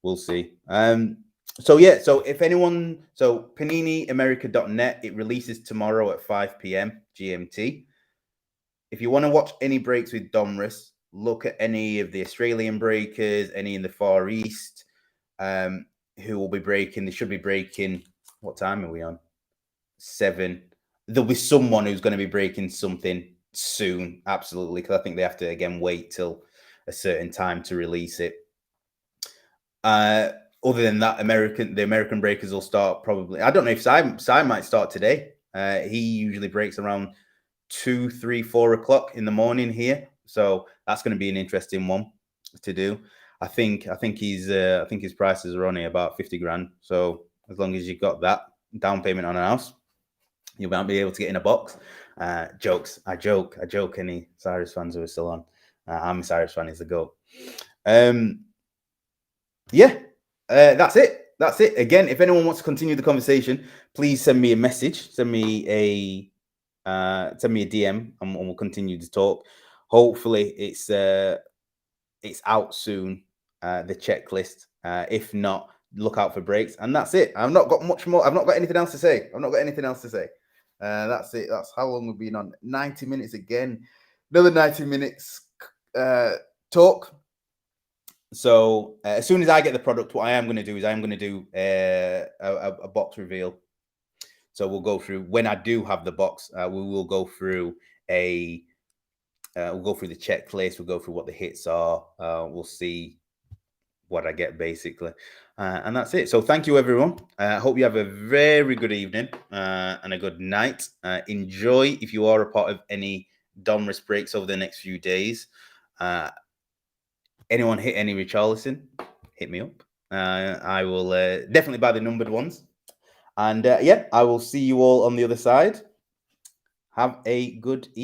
we'll see. So yeah, so if anyone, so PaniniAmerica.net, it releases tomorrow at 5 p.m. GMT. If you want to watch any breaks with Donruss, look at any of the Australian breakers, any in the Far East, who will be breaking. They should be breaking. What time are we on? 7. There'll be someone who's going to be breaking something soon, absolutely, because I think they have to again wait till a certain time to release it. Other than that, the American breakers will start probably. I don't know if Si might start today. He usually breaks around 2, 3, 4 o'clock in the morning here, so that's going to be an interesting one to do. I think his prices are only about 50 grand. So as long as you've got that down payment on a house, you won't be able to get in a box. Jokes. I joke. Any Cyrus fans who are still on. I'm a Cyrus fan. Is the goat. Yeah, that's it. That's it. Again, if anyone wants to continue the conversation, please send me a message. Send me a DM, and we'll continue to talk. Hopefully, it's out soon. The checklist. If not, look out for breaks, and that's it. I've not got much more. I've not got anything else to say. That's it. That's how long we've been on. 90 minutes again. Another 90 minutes talk. So as soon as I get the product, what I am going to do is I'm going to do a box reveal. So we'll go through when I do have the box. We will go through the checklist. We'll go through what the hits are. We'll see what I get basically, and that's it. So thank you everyone. I hope you have a very good evening and a good night. Enjoy if you are a part of any Donruss breaks over the next few days. Anyone hit any Richarlison, hit me up. I will definitely buy the numbered ones. And yeah, I will see you all on the other side. Have a good evening.